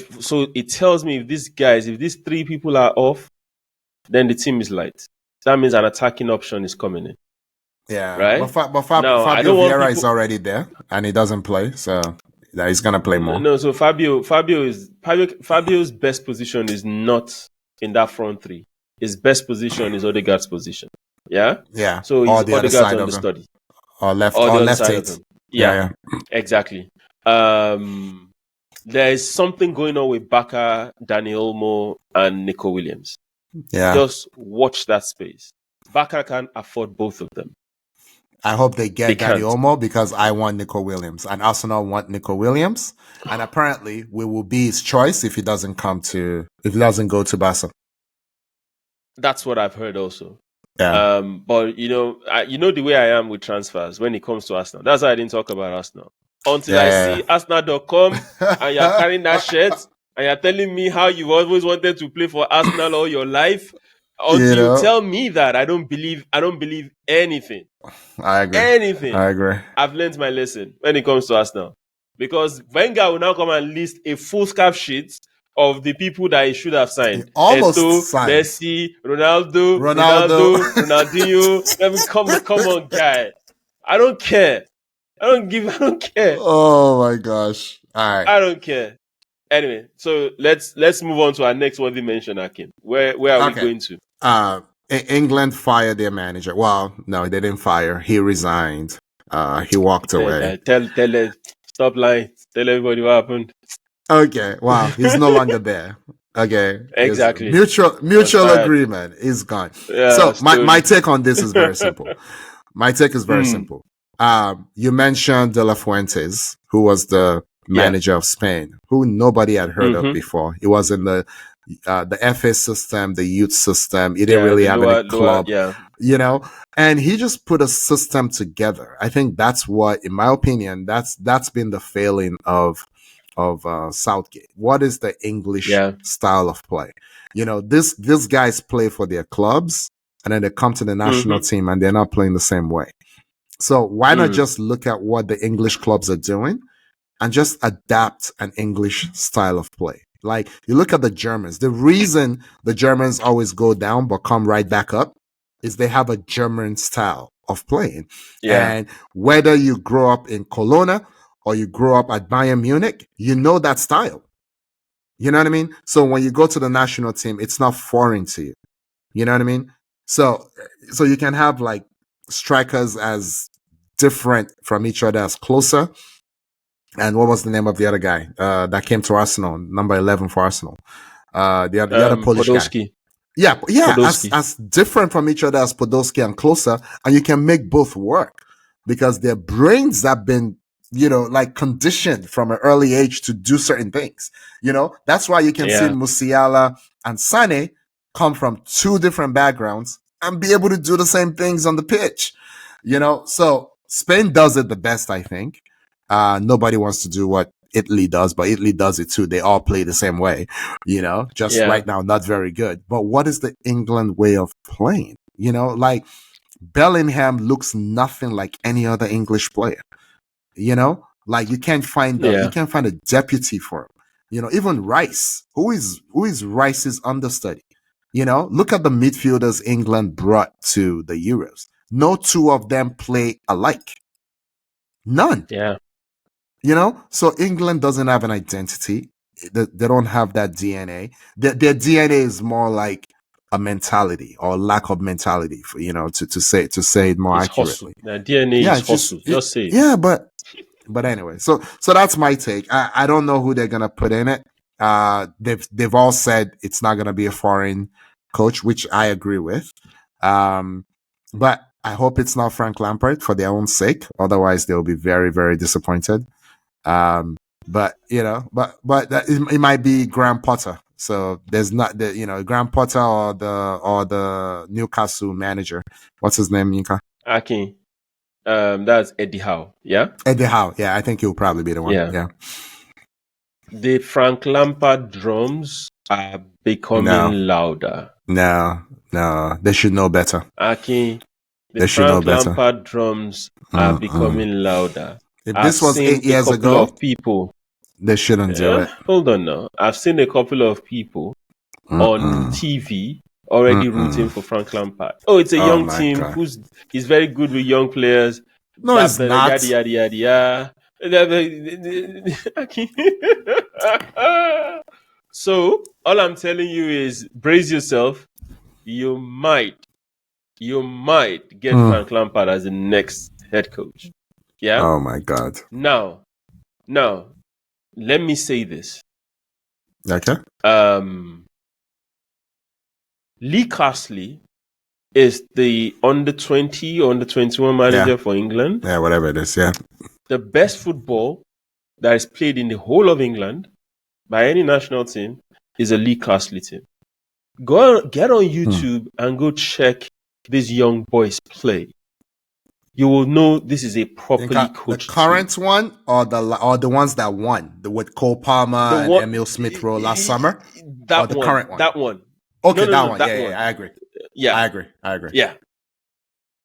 it tells me if these three people are off, then the team is light. That means an attacking option is coming in. Yeah, Right? Now, I Fabio don't want Vieira people. is already there and he doesn't play, so he's gonna play more. No, so Fabio's best position is not in that front three. His best position is Odegaard's position. Yeah? Yeah, So or he's the other Odegaard's side of him, understudy. or Or the other left side of eight. him. Yeah, exactly. There is something going on with Baka, Dani Olmo, and Nico Williams. yeah. Just watch that space. Baka can't afford both of them. I hope they get Dani can't. Olmo because I want Nico Williams and Arsenal want Nico Williams, and apparently we will be his choice if he doesn't go to Barca. That's what I've heard also. Yeah. But the way I am with transfers when it comes to Arsenal. That's why I didn't talk about Arsenal until I see Arsenal.com and you're carrying that shirt and you're telling me how you've always wanted to play for Arsenal all your life. Until you tell me that, I don't believe anything. I agree. Anything. I agree. I've learned my lesson when it comes to Arsenal. Because Wenger will now come and list a full scarf sheet of the people that he should have signed. He almost signed. Messi, Ronaldo, Ronaldinho. I mean, come on, guy. I don't care. I don't care. Oh my gosh. All right. I don't care. Anyway, so let's move on to our next worthy mention, Akim. Where are we going to? England fired their manager. Well, no, they didn't fire. He resigned. He walked away. Stop lying. Tell everybody what happened. Okay. Wow. He's no longer there. Okay. Exactly. Mutual agreement is gone. Yeah, so my take on this is very simple. Simple. You mentioned De La Fuentes, who was the manager of Spain, who nobody had heard of before. He was in the FA system, the youth system. He didn't really have any club, and he just put a system together. I think that's what, in my opinion, that's been the failing of Southgate. What is the English style of play? These guys play for their clubs and then they come to the national team and they're not playing the same way. So why not just look at what the English clubs are doing and just adapt an English style of play? Like, you look at the Germans. The reason the Germans always go down but come right back up is they have a German style of playing. Yeah. And whether you grow up in Cologne or you grow up at Bayern Munich, you know that style. You know what I mean? So when you go to the national team, it's not foreign to you. You know what I mean? So you can have like strikers as different from each other as closer. And what was the name of the other guy that came to Arsenal, number 11 for Arsenal? The other Polish Podolski. guy. Yeah, as different from each other as Podolski and closer, and you can make both work because their brains have been, like conditioned from an early age to do certain things. That's why you can see Musiala and Sané come from two different backgrounds and be able to do the same things on the pitch. So Spain does it the best, I think. Nobody wants to do what Italy does, but Italy does it too. They all play the same way, right now, not very good. But what is the England way of playing? Like Bellingham looks nothing like any other English player, like you can't find a deputy for him. Even Rice, who is Rice's understudy, look at the midfielders England brought to the Euros. No two of them play alike. None. Yeah. So England doesn't have an identity. They don't have that DNA. Their DNA is more like a mentality or lack of mentality, for to say it more accurately. The DNA is hustle. Just say it. Yeah, but anyway, so that's my take. I don't know who they're gonna put in it. They've all said it's not gonna be a foreign coach, which I agree with. But I hope it's not Frank Lampard for their own sake. Otherwise, they'll be very, very disappointed. But it might be Graham Potter. So there's not the Graham Potter or the Newcastle manager. What's his name, Yinka? Akin. That's Eddie Howe. Yeah. Eddie Howe. Yeah, I think he'll probably be the one. Yeah. The Frank Lampard drums are becoming louder. No, they should know better. Akin, the Frank Lampard drums are becoming louder. If this was 8 years ago, of people, they shouldn't do it. Hold on now. I've seen a couple of people on TV already rooting for Frank Lampard. Oh, it's a young team he's very good with young players. No, it's not. Yada, yada, yada. So all I'm telling you is brace yourself. You might get Frank Lampard as the next head coach. Yeah. Oh my God. Now, let me say this. Okay. Lee Carsley is the under 20 or under 21 manager for England. Yeah, whatever it is. Yeah. The best football that is played in the whole of England by any national team is a Lee Carsley team. Get on YouTube and go check these young boys play. You will know this is a properly coached the current team. One or the ones that won with Cole Palmer and Emil Smith Rowe last summer. That one. Current one. That one. Okay, no, that one. Yeah, one. I agree. Yeah, I agree. Yeah.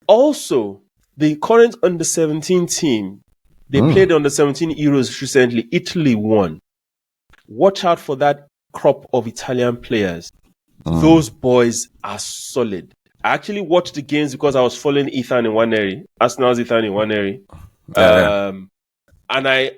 Also, the current under 17 team, they played under 17 Euros recently. Italy won. Watch out for that crop of Italian players. Those boys are solid. I actually watched the games because I was following Ethan Nwaneri, Arsenal's Ethan Nwaneri. And I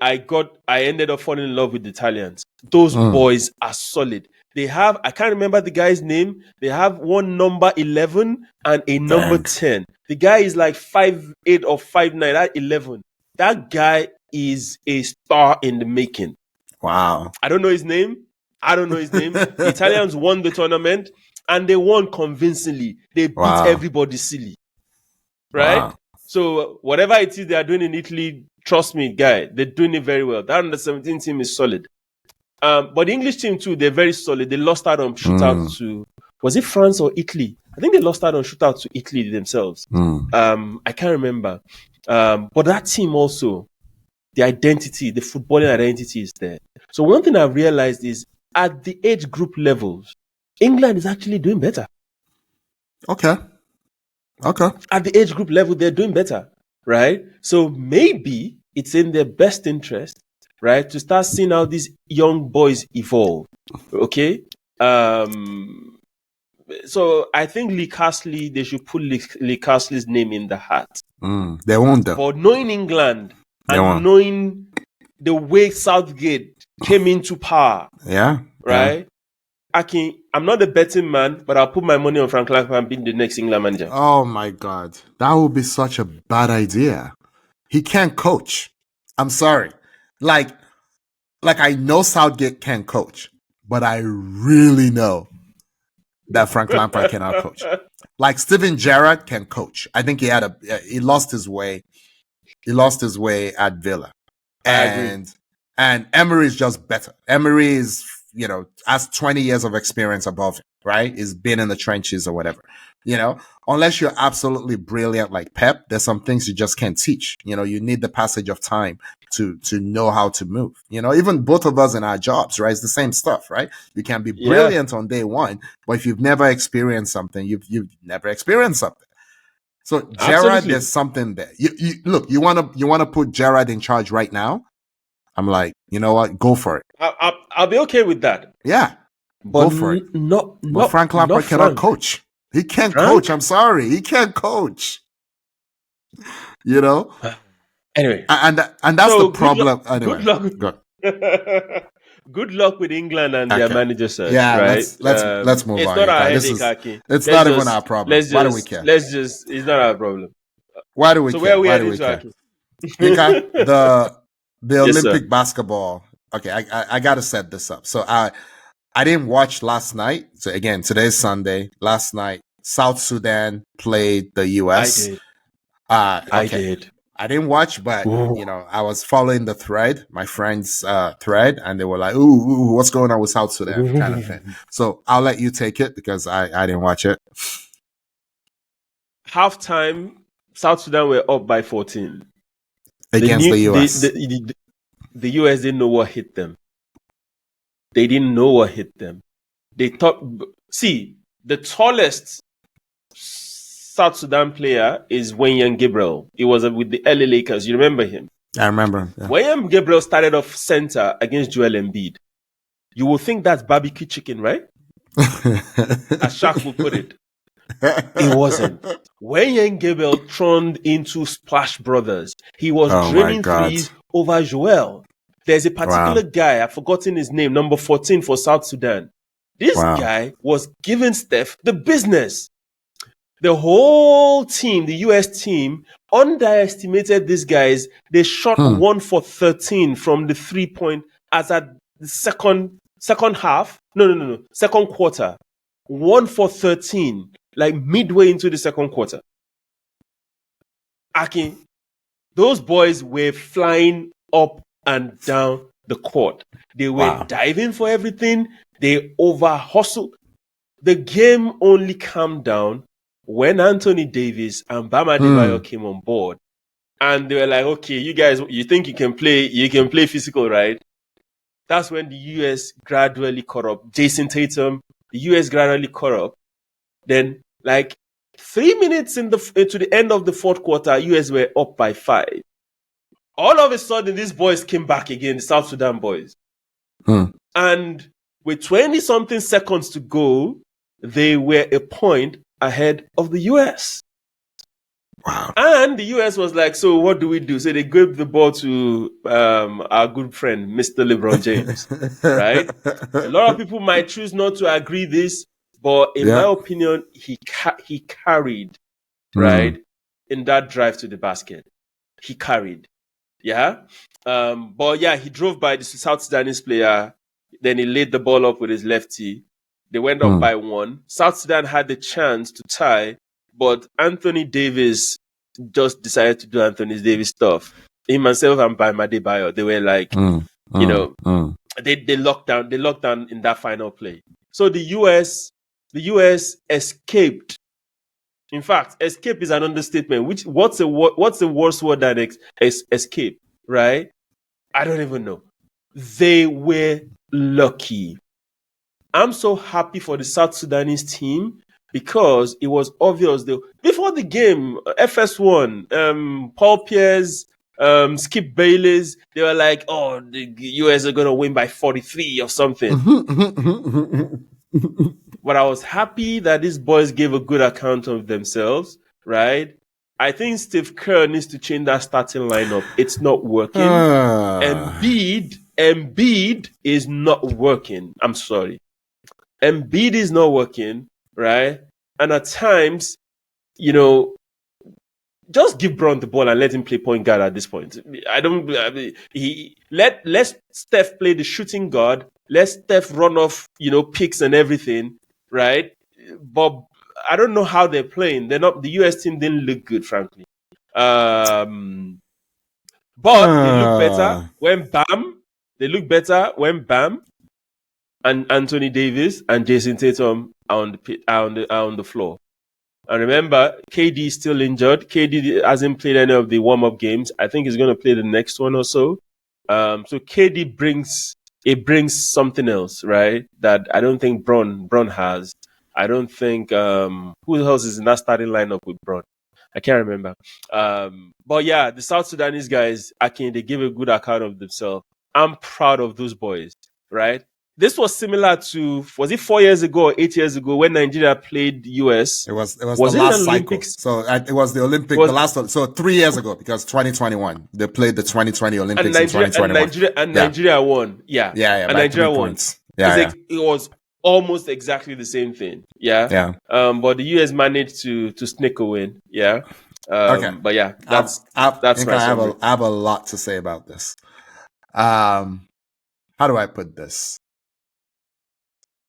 ended up falling in love with the Italians. Those boys are solid. They have, I can't remember the guy's name. They have one number 11 and a number 10. The guy is like 5'8" or 5'9", that 11. That guy is a star in the making. Wow. I don't know his name. The Italians won the tournament and they won convincingly. They beat everybody silly. Right? Wow. So whatever it is they are doing in Italy, trust me, guy, they're doing it very well. That under 17 team is solid. But the English team too, they're very solid. They lost out on shootout to, was it France or Italy? I think they lost out on shootout to Italy themselves. I can't remember. But that team also, the identity, the footballing identity is there. So one thing I've realized is at the age group levels, England is actually doing better. Okay. At the age group level, they're doing better, right? So maybe it's in their best interest, right, to start seeing how these young boys evolve. Okay? So I think Lee Carsley, they should put Lee Carsley's name in the hat. They won't though. But knowing England and knowing the way Southgate came into power, right? I'm not a betting man, but I'll put my money on Frank Lampard being the next England manager. Oh my God. That would be such a bad idea. He can't coach. I'm sorry. Like I know Southgate can coach, but I really know that Frank Lampard cannot coach. Like Steven Gerrard can coach. I think he lost his way. He lost his way at Villa. And Emery is just better. Emery is, has 20 years of experience above him, right? He's been in the trenches or whatever. Unless you're absolutely brilliant like Pep, there's some things you just can't teach. You need the passage of time to know how to move. Even both of us in our jobs, right? It's the same stuff, right? You can be brilliant on day one, but if you've never experienced something, you've never experienced something. So Gerrard, there's something there. Look, you wanna put Gerrard in charge right now? I'm like, you know what? Go for it. I'll be okay with that. Yeah, go for it. But Frank Lampard cannot coach. He can't coach. I'm sorry, he can't coach. Anyway, and that's the problem. Anyway, good luck with England and their manager search. Yeah, right? let's move on. It's not our headache, It's not even our problem. Why do we care? It's not our problem. Why do we care? Where are we heading to? The Olympic basketball. Okay, I got to set this up. So I didn't watch last night. So again, today's Sunday. Last night, South Sudan played the U.S. I did. I didn't watch, but I was following the thread, my friend's thread, and they were like, ooh, what's going on with South Sudan kind of thing. So I'll let you take it because I didn't watch it. Halftime, South Sudan were up by 14. Against the US. The US didn't know what hit them. They didn't know what hit them. They thought, see, the tallest South Sudan player is Wenyan Gabriel. He was with the LA Lakers. You remember him? I remember. Yeah. Wenyan Gabriel started off center against Joel Embiid. You will think that's barbecue chicken, right? As Shaq would put it. It wasn't. Wenyan Gabriel turned into Splash Brothers. He was draining threes over Joel. There's a particular guy, I've forgotten his name, number 14 for South Sudan. This guy was giving Steph the business. The whole team, the US team, underestimated these guys. They shot 1 for 13 from the 3-point as at the second half. No. Second quarter. 1 for 13, like midway into the second quarter. Akin, those boys were flying up and down the court. They were diving for everything. They over-hustled. The game only calmed down when Anthony Davis and Bam Adebayo came on board. And they were like, okay, you guys, you think you can play physical, right? That's when the US gradually caught up. Jason Tatum, the US gradually caught up. Then, like 3 minutes to the end of the fourth quarter, US were up by 5. All of a sudden, these boys came back again, the South Sudan boys. And with 20-something seconds to go, they were a point ahead of the US. Wow. And the US was like, so what do we do? So they gave the ball to our good friend, Mr. LeBron James, right? A lot of people might choose not to agree this, but in my opinion, he carried, right, in that drive to the basket. He carried. Yeah. But yeah, he drove by the South Sudanese player. Then he laid the ball up with his lefty. They went up by 1. South Sudan had the chance to tie, but Anthony Davis just decided to do Anthony Davis stuff. Himself and Bam Adebayo, they were like, they locked down. They locked down in that final play. So the US escaped. In fact, escape is an understatement. What's the worst word than escape? Right? I don't even know. They were lucky. I'm so happy for the South Sudanese team because it was obvious before the game, FS1, Paul Pierce, Skip Bayless, they were like, oh, the US are going to win by 43 or something. But I was happy that these boys gave a good account of themselves, right? I think Steve Kerr needs to change that starting lineup. It's not working. Embiid is not working. I'm sorry. Embiid is not working, right? And at times, just give Bron the ball and let him play point guard at this point. Let Steph play the shooting guard. Let Steph run off, picks and everything, right? But I don't know how they're playing. The US team didn't look good, frankly. But they look better when Bam and Anthony Davis and Jason Tatum are on the floor. And remember, KD is still injured. KD hasn't played any of the warm-up games. I think he's going to play the next one or so. So KD brings something else, right? That I don't think Bron has. I don't think who else is in that starting lineup with Bron. I can't remember. But yeah, the South Sudanese guys, they give a good account of themselves. I'm proud of those boys, right? This was similar to, was it 4 years ago or 8 years ago when Nigeria played the US? It was the last cycle. So it was the Olympic, the last one. So 3 years ago, because 2021, they played the 2020 Olympics in 2021. Nigeria won. Yeah. And Nigeria won. Points. It was almost exactly the same thing. Yeah. But the US managed to sneak a win. Yeah. Okay. But yeah, that's I have a lot to say about this. How do I put this?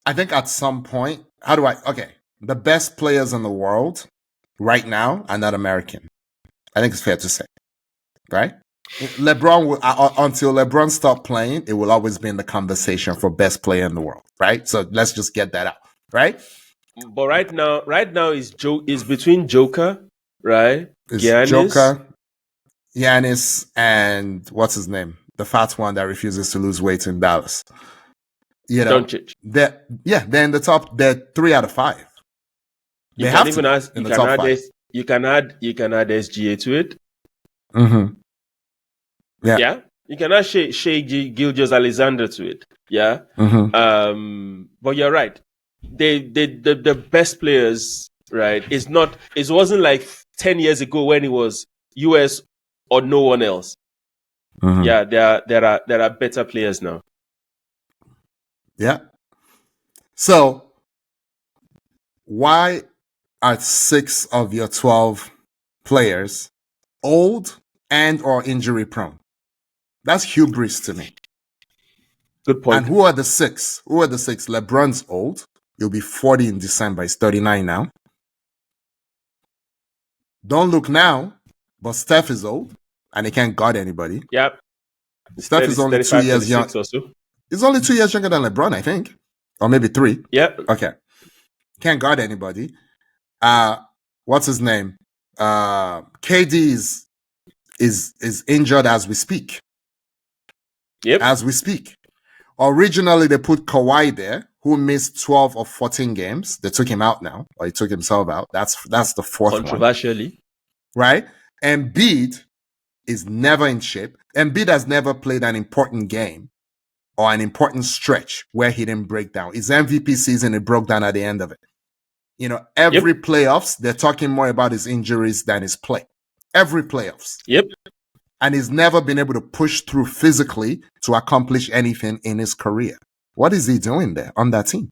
I think at some point, the best players in the world right now are not American. I think it's fair to say. right? LeBron will, until LeBron stopped playing, it will always be in the conversation for best player in the world, right? So let's just get that out, right? But right now is between Joker, right? It's Giannis, Giannis, and what's his name? The fat one that refuses to lose weight in Dallas. Doncic. They're in the top. They're 3 out of 5. You can even add you can add SGA to it. Mm-hmm. Yeah. You can add Shai Gilgeous-Alexander to it. Yeah. Mm-hmm. But you're right. The best players, right? It wasn't like 10 years ago when it was US or no one else. Mm-hmm. Yeah, there are better players now. Yeah. So why are 6 of your 12 players old and or injury prone? That's hubris to me. Good point. And who are the 6? LeBron's old. He'll be 40 in December. He's 39 now. Don't look now, but Steph is old and he can't guard anybody. Yep. Steph is only 2 years young. So. He's only 2 years younger than LeBron, I think. Or maybe 3. Yep. Okay. Can't guard anybody. What's his name? KD is injured as we speak. Yep. As we speak. Originally, they put Kawhi there, who missed 12 or 14 games. They took him out now, or he took himself out. That's the 4th one. Controversially. Right? Embiid is never in shape. Embiid has never played an important game or an important stretch where he didn't break down. His MVP season, he broke down at the end of it. Every playoffs, they're talking more about his injuries than his play. Every playoffs. Yep. And he's never been able to push through physically to accomplish anything in his career. What is he doing there on that team?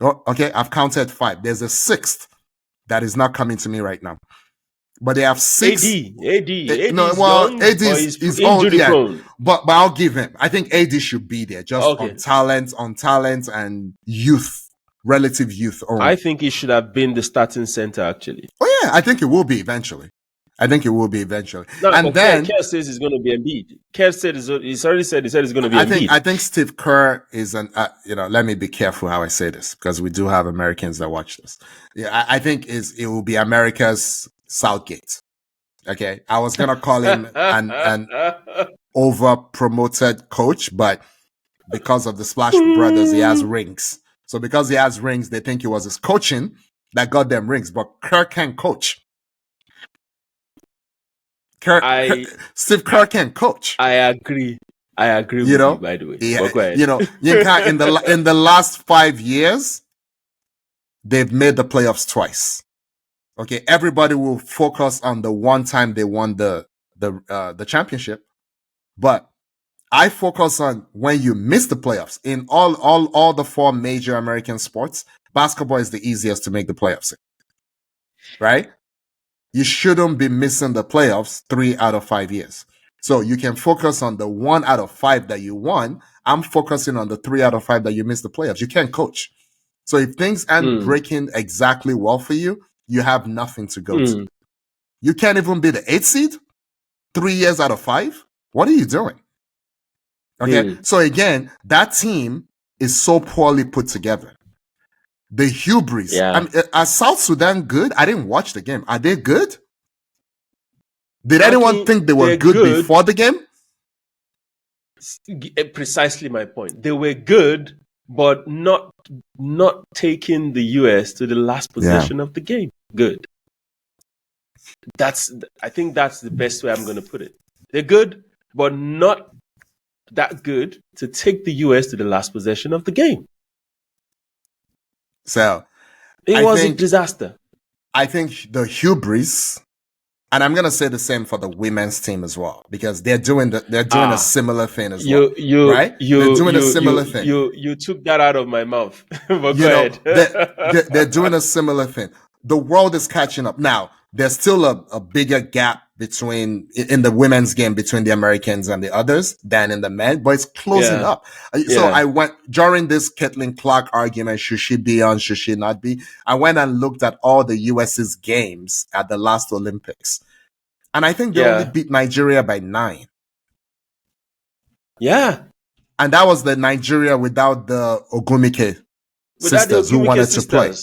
Okay, I've counted 5. There's a 6th that is not coming to me right now. But they have 6. AD is old, yeah. But I'll give him. I think AD should be there just on talent and youth, relative youth only. I think he should have been the starting center actually. Oh yeah, I think it will be eventually. No, and then Kerr says it's going to be Embiid. Kerr said he's already said it's going to be Embiid. I think Steve Kerr is an let me be careful how I say this because we do have Americans that watch this. Yeah, I think it will be America's Southgate. Okay, I was gonna call him an over promoted coach, but because of the Splash Brothers, he has rings. So because he has rings, they think it was his coaching that got them rings. But Kerr can't coach. Steve Kerr can't coach. I agree with you, by the way. Yeah, in the last 5 years, they've made the playoffs twice. Okay, everybody will focus on the one time they won the championship, but I focus on when you miss the playoffs. In all the 4 major American sports, basketball is the easiest to make the playoffs. Right? You shouldn't be missing the playoffs 3 out of 5 years. So you can focus on the 1 out of 5 that you won. I'm focusing on the 3 out of 5 that you missed the playoffs. You can't coach. So if things aren't breaking exactly well for you, you have nothing to go to. You can't even be the 8th seed 3 years out of 5. What are you doing? Okay. So again, that team is so poorly put together. The hubris. Yeah. Are South Sudan good? I didn't watch the game. Are they good? Did anyone think they were good before the game? Precisely my point. They were good, but not taking the US to the last possession of the game. Good. I think that's the best way I'm going to put it. They're good, but not that good to take the US to the last possession of the game. So it was a disaster. I think the hubris, and I'm gonna say the same for the women's team as well, because they're doing a similar thing as well. Right? They're doing a similar thing. You took that out of my mouth. But go ahead. They're doing a similar thing. The world is catching up. Now, there's still a bigger gap in the women's game between the Americans and the others than in the men, but it's closing up. So I went during this Caitlin Clark argument, should she be on, should she not be? I went and looked at all the US's games at the last Olympics. And I think they only beat Nigeria by 9. Yeah. And that was the Nigeria without the Ogumike sisters who wanted to play.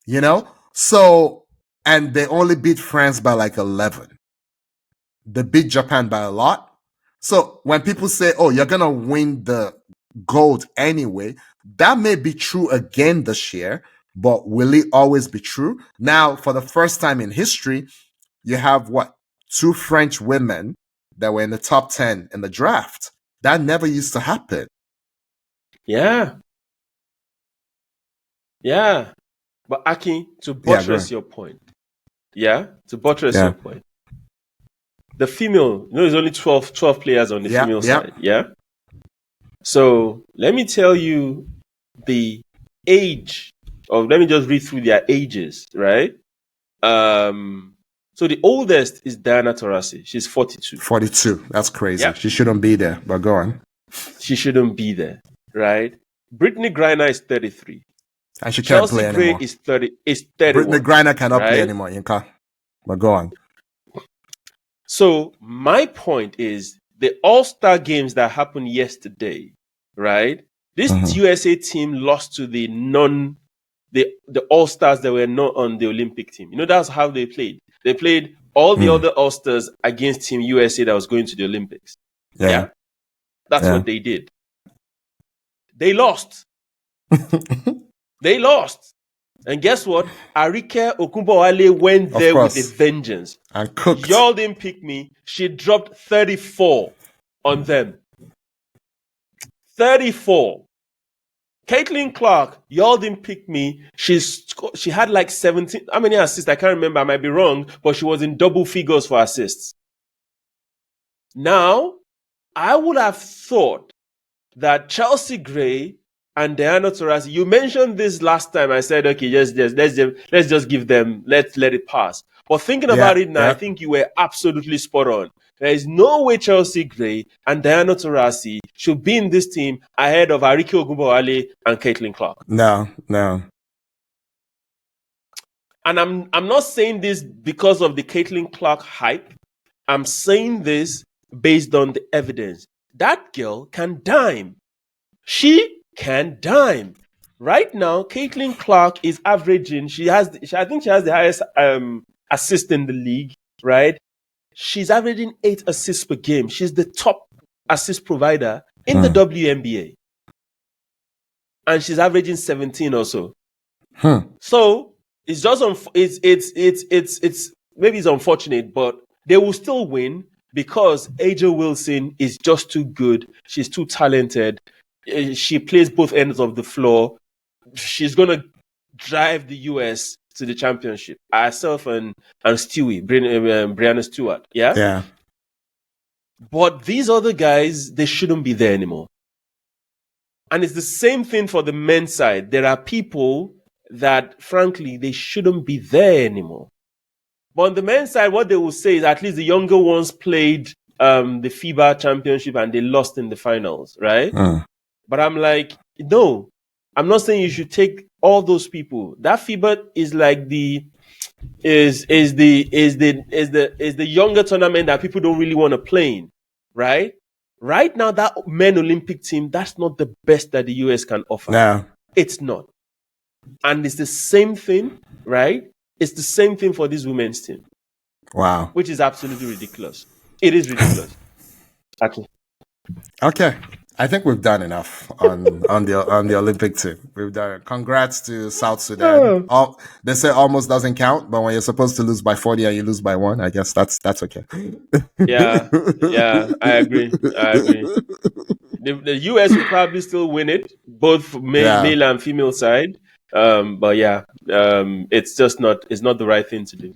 You know? So, and they only beat France by like 11. They beat Japan by a lot. So when people say, oh, you're going to win the gold anyway, that may be true again this year, but will it always be true? Now, for the first time in history, you have what? 2 French women that were in the top 10 in the draft. That never used to happen. Yeah. Yeah. But Aki, to buttress your point. Yeah? To buttress your point. The female, there's only 12 players on the female side. Yeah? So let me tell you the age, or let me just read through their ages, right? So the oldest is Diana Taurasi. She's 42. 42. That's crazy. Yep. She shouldn't be there, but go on. She shouldn't be there, right? Brittany Griner is 33. And she can't play anymore. Chelsea Gray is 31. Brittany Griner cannot play anymore, Yinka. But go on. So my point is the All-Star games that happened yesterday, right? This USA team lost to the All-Stars that were not on the Olympic team. You know, that's how they played. They played all the other All-Stars against Team USA that was going to the Olympics. Yeah. That's what they did. They lost. They lost. And guess what? Arike Okunbowale went there with a vengeance. And cooked. Y'all didn't pick me. She dropped 34 on them. 34. Caitlin Clark, y'all didn't pick me. She had like 17. How many assists? I can't remember. I might be wrong, but she was in double figures for assists. Now, I would have thought that Chelsea Gray and Diana Taurasi, you mentioned this last time. I said, okay, let's just give them, let it pass. But thinking about it now, I think you were absolutely spot on. There is no way Chelsea Gray and Diana Taurasi should be in this team ahead of Arike Ogunbowale and Caitlin Clark. No. And I'm not saying this because of the Caitlin Clark hype. I'm saying this based on the evidence. That girl can dime. She can dime. Right now, Caitlin Clark is averaging. I think she has the highest assist in the league, right? She's averaging 8 assists per game. She's the top assist provider in the WNBA. And she's averaging 17 or so. So it's just it's maybe it's unfortunate, but they will still win because AJ Wilson is just too good. She's too talented. She plays both ends of the floor. She's gonna drive the US to the championship. Herself and Stewie, Brianna Stewart. Yeah. But these other guys, they shouldn't be there anymore. And it's the same thing for the men's side. There are people that, frankly, they shouldn't be there anymore. But on the men's side, what they will say is at least the younger ones played the FIBA championship and they lost in the finals, right? But I'm like, no, I'm not saying you should take all those people. That FIBA is like the younger tournament that people don't really want to play in, right? Right now, that men Olympic team, that's not the best that the US can offer. No. It's not. And it's the same thing, right? It's the same thing for this women's team. Wow. Which is absolutely ridiculous. It is ridiculous. Okay. I think we've done enough on the Olympic team. We've done it. Congrats to South Sudan. They say almost doesn't count, but when you're supposed to lose by 40 and you lose by 1, I guess that's okay. Yeah, I agree. The US will probably still win it, both male and female side. But it's just not. It's not the right thing to do.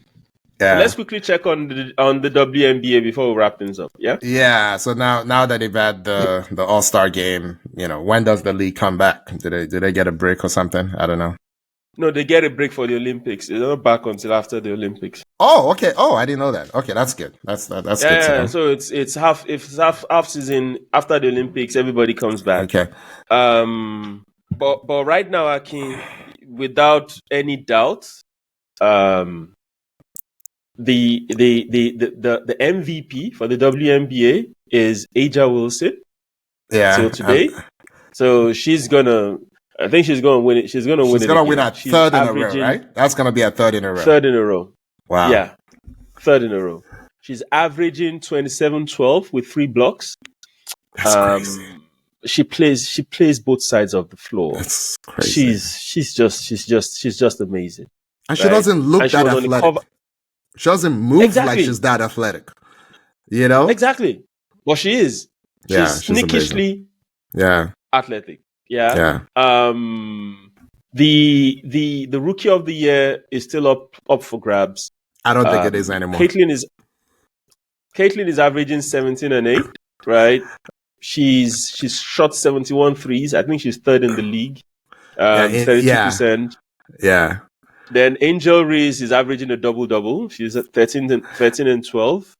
Yeah. Let's quickly check on the WNBA before we wrap things up. Yeah. Yeah. So now that they've had the All-Star game, when does the league come back? Do they get a break or something? I don't know. No, they get a break for the Olympics. They're not back until after the Olympics. Oh, okay. Oh, I didn't know that. Okay, that's good. That's good. Yeah. So it's half season after the Olympics. Everybody comes back. Okay. But right now, Akin, without any doubt, the MVP for the WNBA is Aja Wilson. Yeah. Till today. So she's gonna. I think she's gonna win it. She's gonna win it. She's gonna again. win a third in a row, right? That's gonna be a third in a row. Third in a row. Wow. Yeah, third in a row. She's averaging 27-12 with 3 blocks. That's crazy. She plays both sides of the floor. That's crazy. She's just amazing. And she doesn't look that athletic. She doesn't move like she's that athletic. You know? Exactly. Well, she is. She's sneakishly athletic. Yeah. The rookie of the year is still up for grabs. I don't think it is anymore. Caitlin is averaging 17 and 8, right? She's shot 71 threes. I think she's third in the league. 32%. Yeah. Then Angel Reese is averaging a double-double. She's at 13 and 12.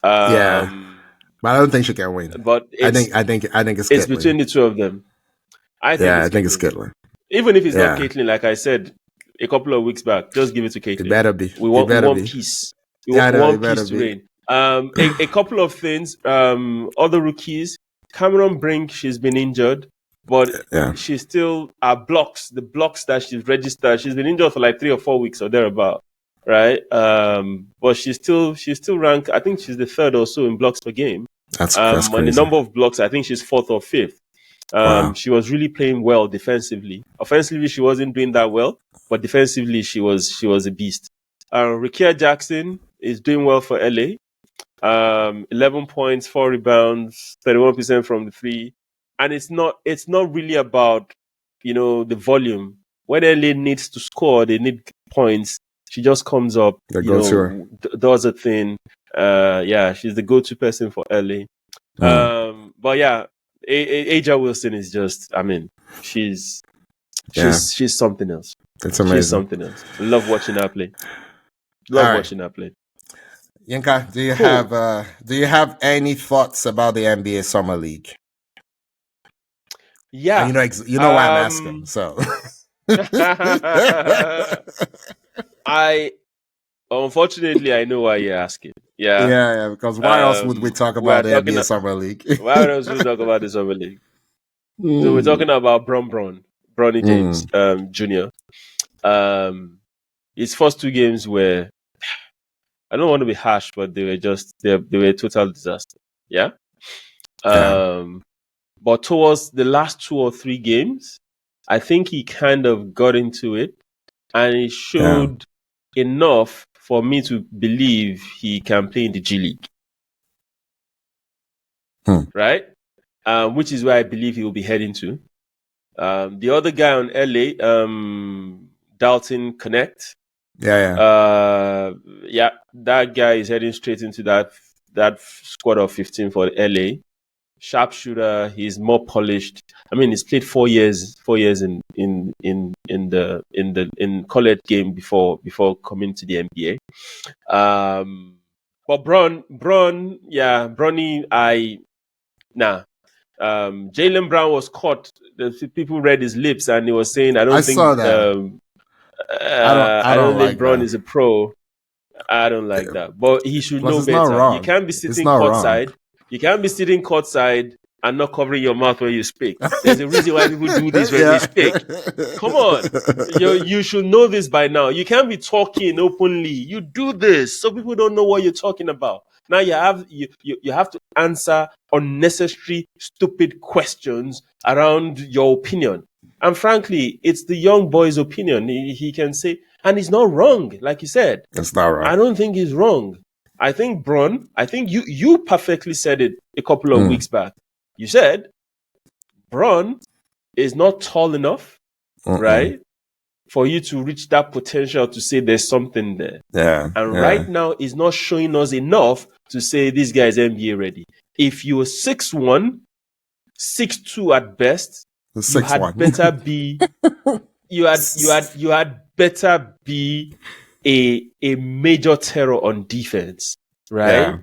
But I don't think she can win. But I think it's Caitlin. Between the two of them. I think it's Caitlin. Even if it's not Caitlin, like I said a couple of weeks back, just give it to Caitlin. It better be. We want peace. We want peace to reign. A couple of things. Other rookies. Cameron Brink, she's been injured, but she's still the blocks that she's registered. She's been injured for like 3 or 4 weeks or thereabout, right? But she's still ranked. I think she's the third or so in blocks per game. That's crazy. And the number of blocks, I think she's 4th or 5th. She was really playing well defensively. Offensively, she wasn't doing that well, but defensively, she was a beast. Rikia Jackson is doing well for LA. 11 points, 4 rebounds, 31% from the 3. And it's not really about, the volume. When LA needs to score, they need points. She just comes up, does a thing. She's the go-to person for LA. But yeah, Aja Wilson is just, she's something else. It's amazing. She's something else. I love watching her play. Watching her play. Yinka, do you have any thoughts about the NBA Summer League? Yeah, and you know why I'm asking. So, unfortunately I know why you're asking. Yeah. Because why else would we talk about the NBA Summer League? Why else would we talk about the Summer League? So we're talking about Bronny James Jr. His first 2 games were, I don't want to be harsh, but they were a total disaster. Yeah. But towards the last 2 or 3 games, I think he kind of got into it, and he showed enough for me to believe he can play in the G League. Right? Which is where I believe he will be heading to. The other guy on LA, Dalton Connect. That guy is heading straight into that squad of 15 for LA. Sharpshooter, he's more polished. He's played 4 years in college game before coming to the NBA. But Bronny, Jaylen Brown was caught. The people read his lips and he was saying, I saw that. I don't think Brown is a pro. I don't like that. But he should know better. You can't be sitting courtside. You can't be sitting courtside and not covering your mouth when you speak. There's a reason why people do this when they speak. Come on. You should know this by now. You can't be talking openly. You do this so people don't know what you're talking about. Now you have to answer unnecessary, stupid questions around your opinion. And frankly, it's the young boy's opinion. He can say, and he's not wrong, like you said. It's not wrong. I don't think he's wrong. I think you perfectly said it a couple of weeks back. You said Bron is not tall enough, right, for you to reach that potential to say there's something there. Right now, he's not showing us enough to say this guy is NBA ready. If you were 6'1", 6'2" at best, you had better be. You had better be a major terror on defense, right? Yeah.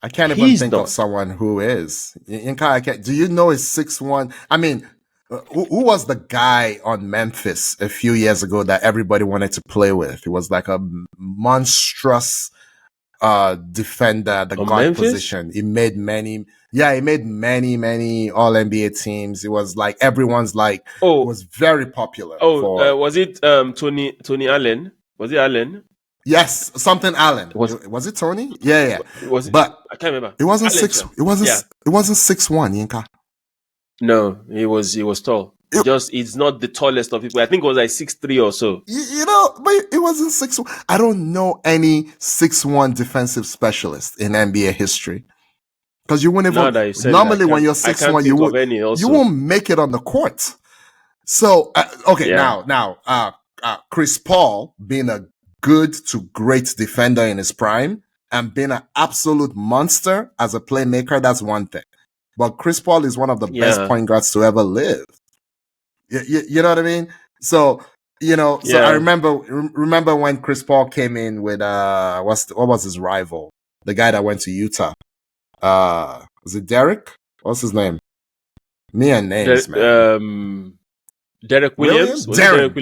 I can't even think of someone who is. Do you know he's 6'1"? Who was the guy on Memphis a few years ago that everybody wanted to play with? It was like a monstrous defender at the On guard Memphis? position. He made many all NBA teams. It was like everyone's like it was very popular. Was it Tony Allen? Was it Allen? Yes, something Allen. Was it Tony? Yeah. Was it? But I can't remember. It wasn't Allen, It wasn't 6'1", Yinka. No, he was tall. It's not the tallest of people. I think it was like 6'3" or so. But it wasn't 6'1". I don't know any 6'1" defensive specialist in NBA history. Because you wouldn't even normally when you're 6'1", you won't make it on the court. So now Chris Paul being a good to great defender in his prime and being an absolute monster as a playmaker, that's one thing. But Chris Paul is one of the best point guards to ever live. You know what I mean? So, so I remember when Chris Paul came in with, what was his rival? The guy that went to Utah. Was it Derek? What's his name? Me and names, man. Derek Williams? Darren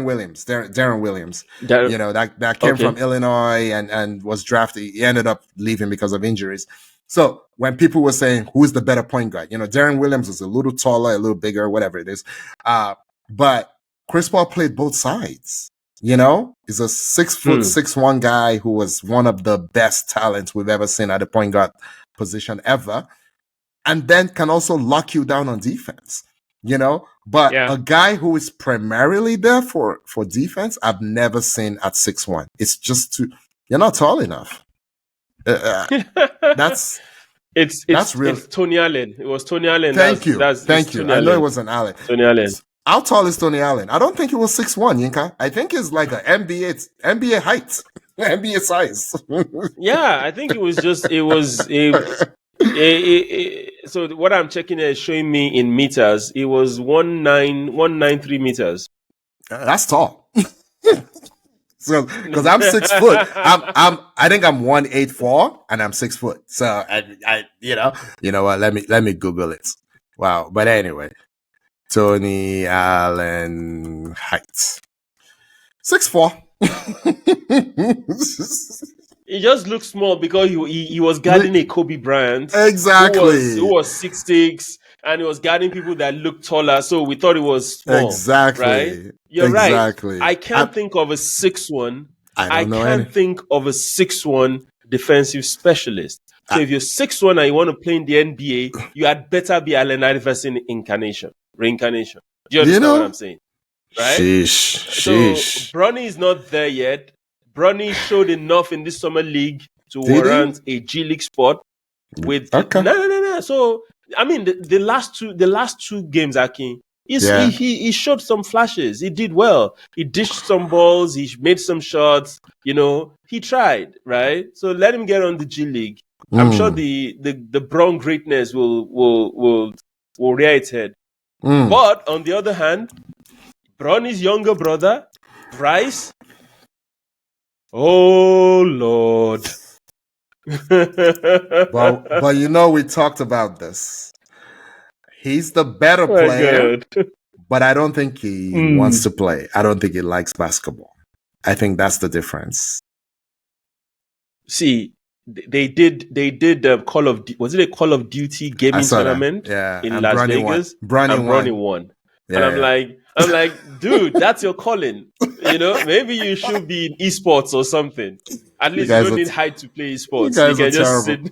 Williams. Darren Williams. That came from Illinois and was drafted. He ended up leaving because of injuries. So when people were saying who's the better point guard, Darren Williams is a little taller, a little bigger, whatever it is. But Chris Paul played both sides. He's a 6'6" guy who was one of the best talents we've ever seen at the point guard position ever. And then can also lock you down on defense, But a guy who is primarily there for defense, I've never seen at 6'1". It's just you're not tall enough. That's real. It's Tony Allen. It was Tony Allen. Thank you. I know it was an Allen. Tony Allen. How tall is Tony Allen? I don't think he was 6'1", Yinka. I think he's like an NBA height, NBA size. Yeah, I think it was just so what I'm checking here is showing me in meters. It was 193 meters. That's tall. So, because I'm 6 foot, I think I'm 184 and I'm 6 foot. So I you know what? Let me Google it. Wow. But anyway, Tony Allen height 6'4". He just looks small because he was guarding a Kobe Bryant. Exactly. Who was 6'6", and he was guarding people that looked taller, so we thought it was small. Exactly. Right? You're right. I can't think of a 6'1". I can't think of a 6'1" defensive specialist. So if you're 6'1" and you want to play in the NBA, you had better be Allen Iverson reincarnation. Do you understand what I'm saying? Right? Sheesh. So Bronny is not there yet. Bronny showed enough in this summer league to warrant a G League spot. No. So I mean, the last two games, Akin, he showed some flashes. He did well. He dished some balls. He made some shots. He tried, right? So let him get on the G League. I'm sure the Bron greatness will rear its head. But on the other hand, Bronny's younger brother, Bryce. Oh Lord. but we talked about this. He's the better player, but I don't think he wants to play. I don't think he likes basketball. I think that's the difference. See, they did was it a Call of Duty gaming tournament in Las Vegas? Bronny won. Yeah. And I'm like, dude, that's your calling. Maybe you should be in esports or something. At least you don't need height to play esports. You guys are terrible.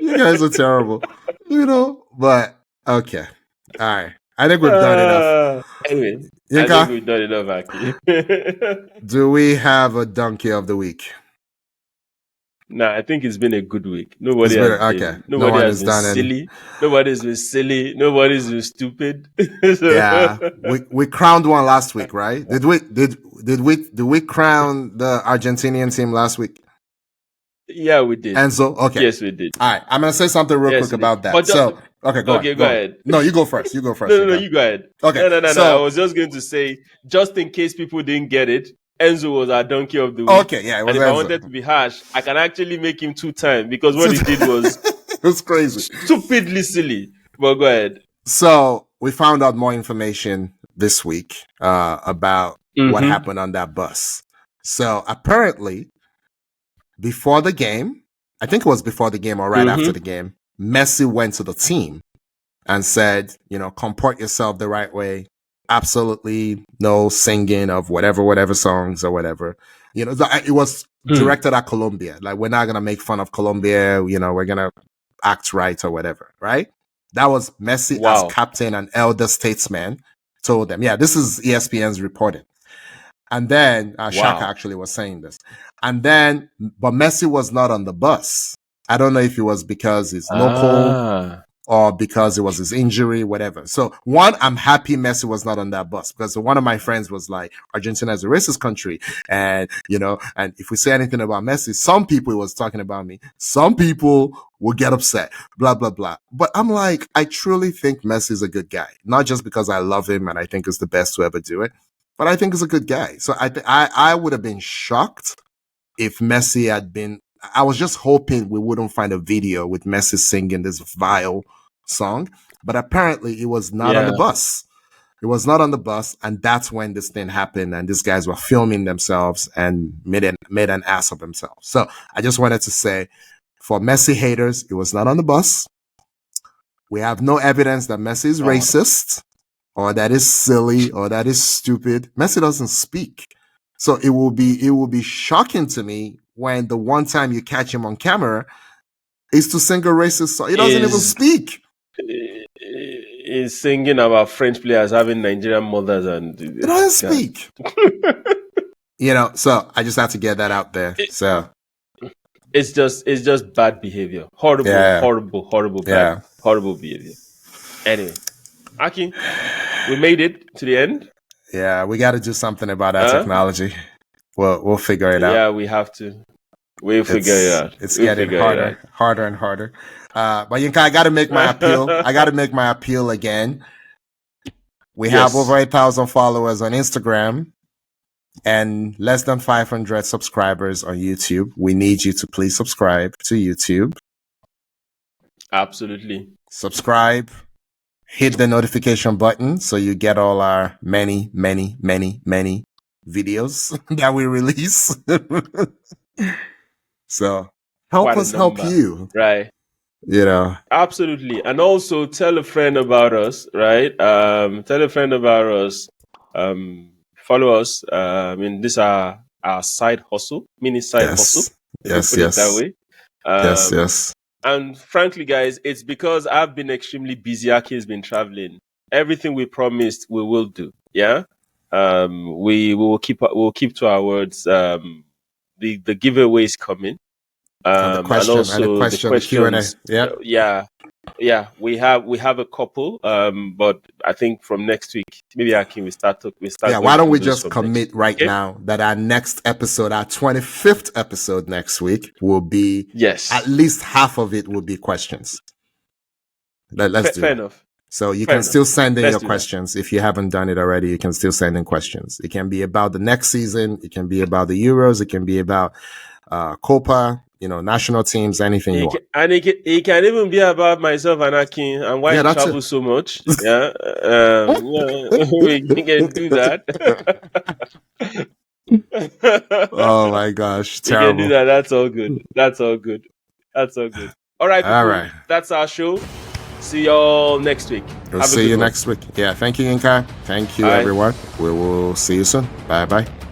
You guys are terrible. But okay. All right. I think we've done enough. Anyway, I think we've done enough, actually. Do we have a donkey of the week? Nah, I think it's been a good week. Nobody has been silly. Nobody's been silly. Nobody's been stupid. Yeah, we crowned one last week, right? Did we crown the Argentinian team last week? Yeah, we did. Enzo, okay. Yes, we did. All right, I'm gonna say something real quick about that. Go ahead. No, you go first. You go first. No, you go ahead. Okay. No. I was just going to say, just in case people didn't get it, Enzo was our donkey of the week. Okay, yeah, it was and if Enzo. I wanted to be harsh, I can actually make him 2 times because what he did was it was crazy, stupidly silly. But go ahead. So we found out more information this week about what happened on that bus. So apparently, before the game, I think it was before the game or right after the game, Messi went to the team and said, comport yourself the right way. Absolutely no singing of whatever songs or whatever. It was directed at Colombia. Like, we're not going to make fun of Colombia. We're going to act right or whatever, right? That was Messi as captain and elder statesman told them. Yeah, this is ESPN's reporting. And then Shaka actually was saying this. And then, but Messi was not on the bus. I don't know if it was because he's local or because it was his injury, whatever. So one, I'm happy Messi was not on that bus, because one of my friends was like, Argentina is a racist country. And, and if we say anything about Messi, some people, he was talking about me, some people will get upset, blah, blah, blah. But I'm like, I truly think Messi is a good guy, not just because I love him and I think he's the best to ever do it, but I think he's a good guy. So I would have been shocked if Messi had been. I was just hoping we wouldn't find a video with Messi singing this vile song, but apparently it was not on the bus. It was not on the bus, and that's when this thing happened, and these guys were filming themselves and made an ass of themselves. So I just wanted to say, for Messi haters, it was not on the bus. We have no evidence that Messi is racist, or that is silly, or that is stupid. Messi doesn't speak. So it will be shocking to me when the one time you catch him on camera is to sing a racist song. He doesn't even speak. He's singing about French players having Nigerian mothers, and he doesn't speak. So I just have to get that out there. So it's just bad behavior. Horrible behavior. Anyway, Aki, we made it to the end. Yeah, we got to do something about that technology. We'll figure it out. Yeah, we have to. We'll figure it out. It's getting harder and harder. But Yinka, I got to make my appeal. I got to make my appeal again. We have over 8,000 followers on Instagram and less than 500 subscribers on YouTube. We need you to please subscribe to YouTube. Absolutely. Subscribe. Hit the notification button so you get all our many, many, many, many videos that we release. So help us help you. Right. Absolutely. And also tell a friend about us, right? Tell a friend about us. Follow us. This is our side hustle, mini side hustle. Yes. That way. Yes. And frankly, guys, it's because I've been extremely busy. Aki has been traveling. Everything we promised, we will do. Yeah. We will keep to our words. The giveaway is coming. And the questions. Yeah. We have a couple. But I think from next week, maybe Aki will start. Yeah. Why don't we just commit now that our next episode, our 25th episode next week, will be at least half of it will be questions. Let's do it. Fair enough. So you can still send in your questions. If you haven't done it already, you can still send in questions. It can be about the next season. It can be about the Euros. It can be about Copa, national teams, anything you want. And it can even be about myself and Akin and why I travel so much. Yeah. We can do that. Oh my gosh. Terrible. We can do that. That's all good. All right. People, right. That's our show. See y'all next week. We'll see you next week. Yeah. Thank you, Yinka. Thank you, everyone. We will see you soon. Bye-bye.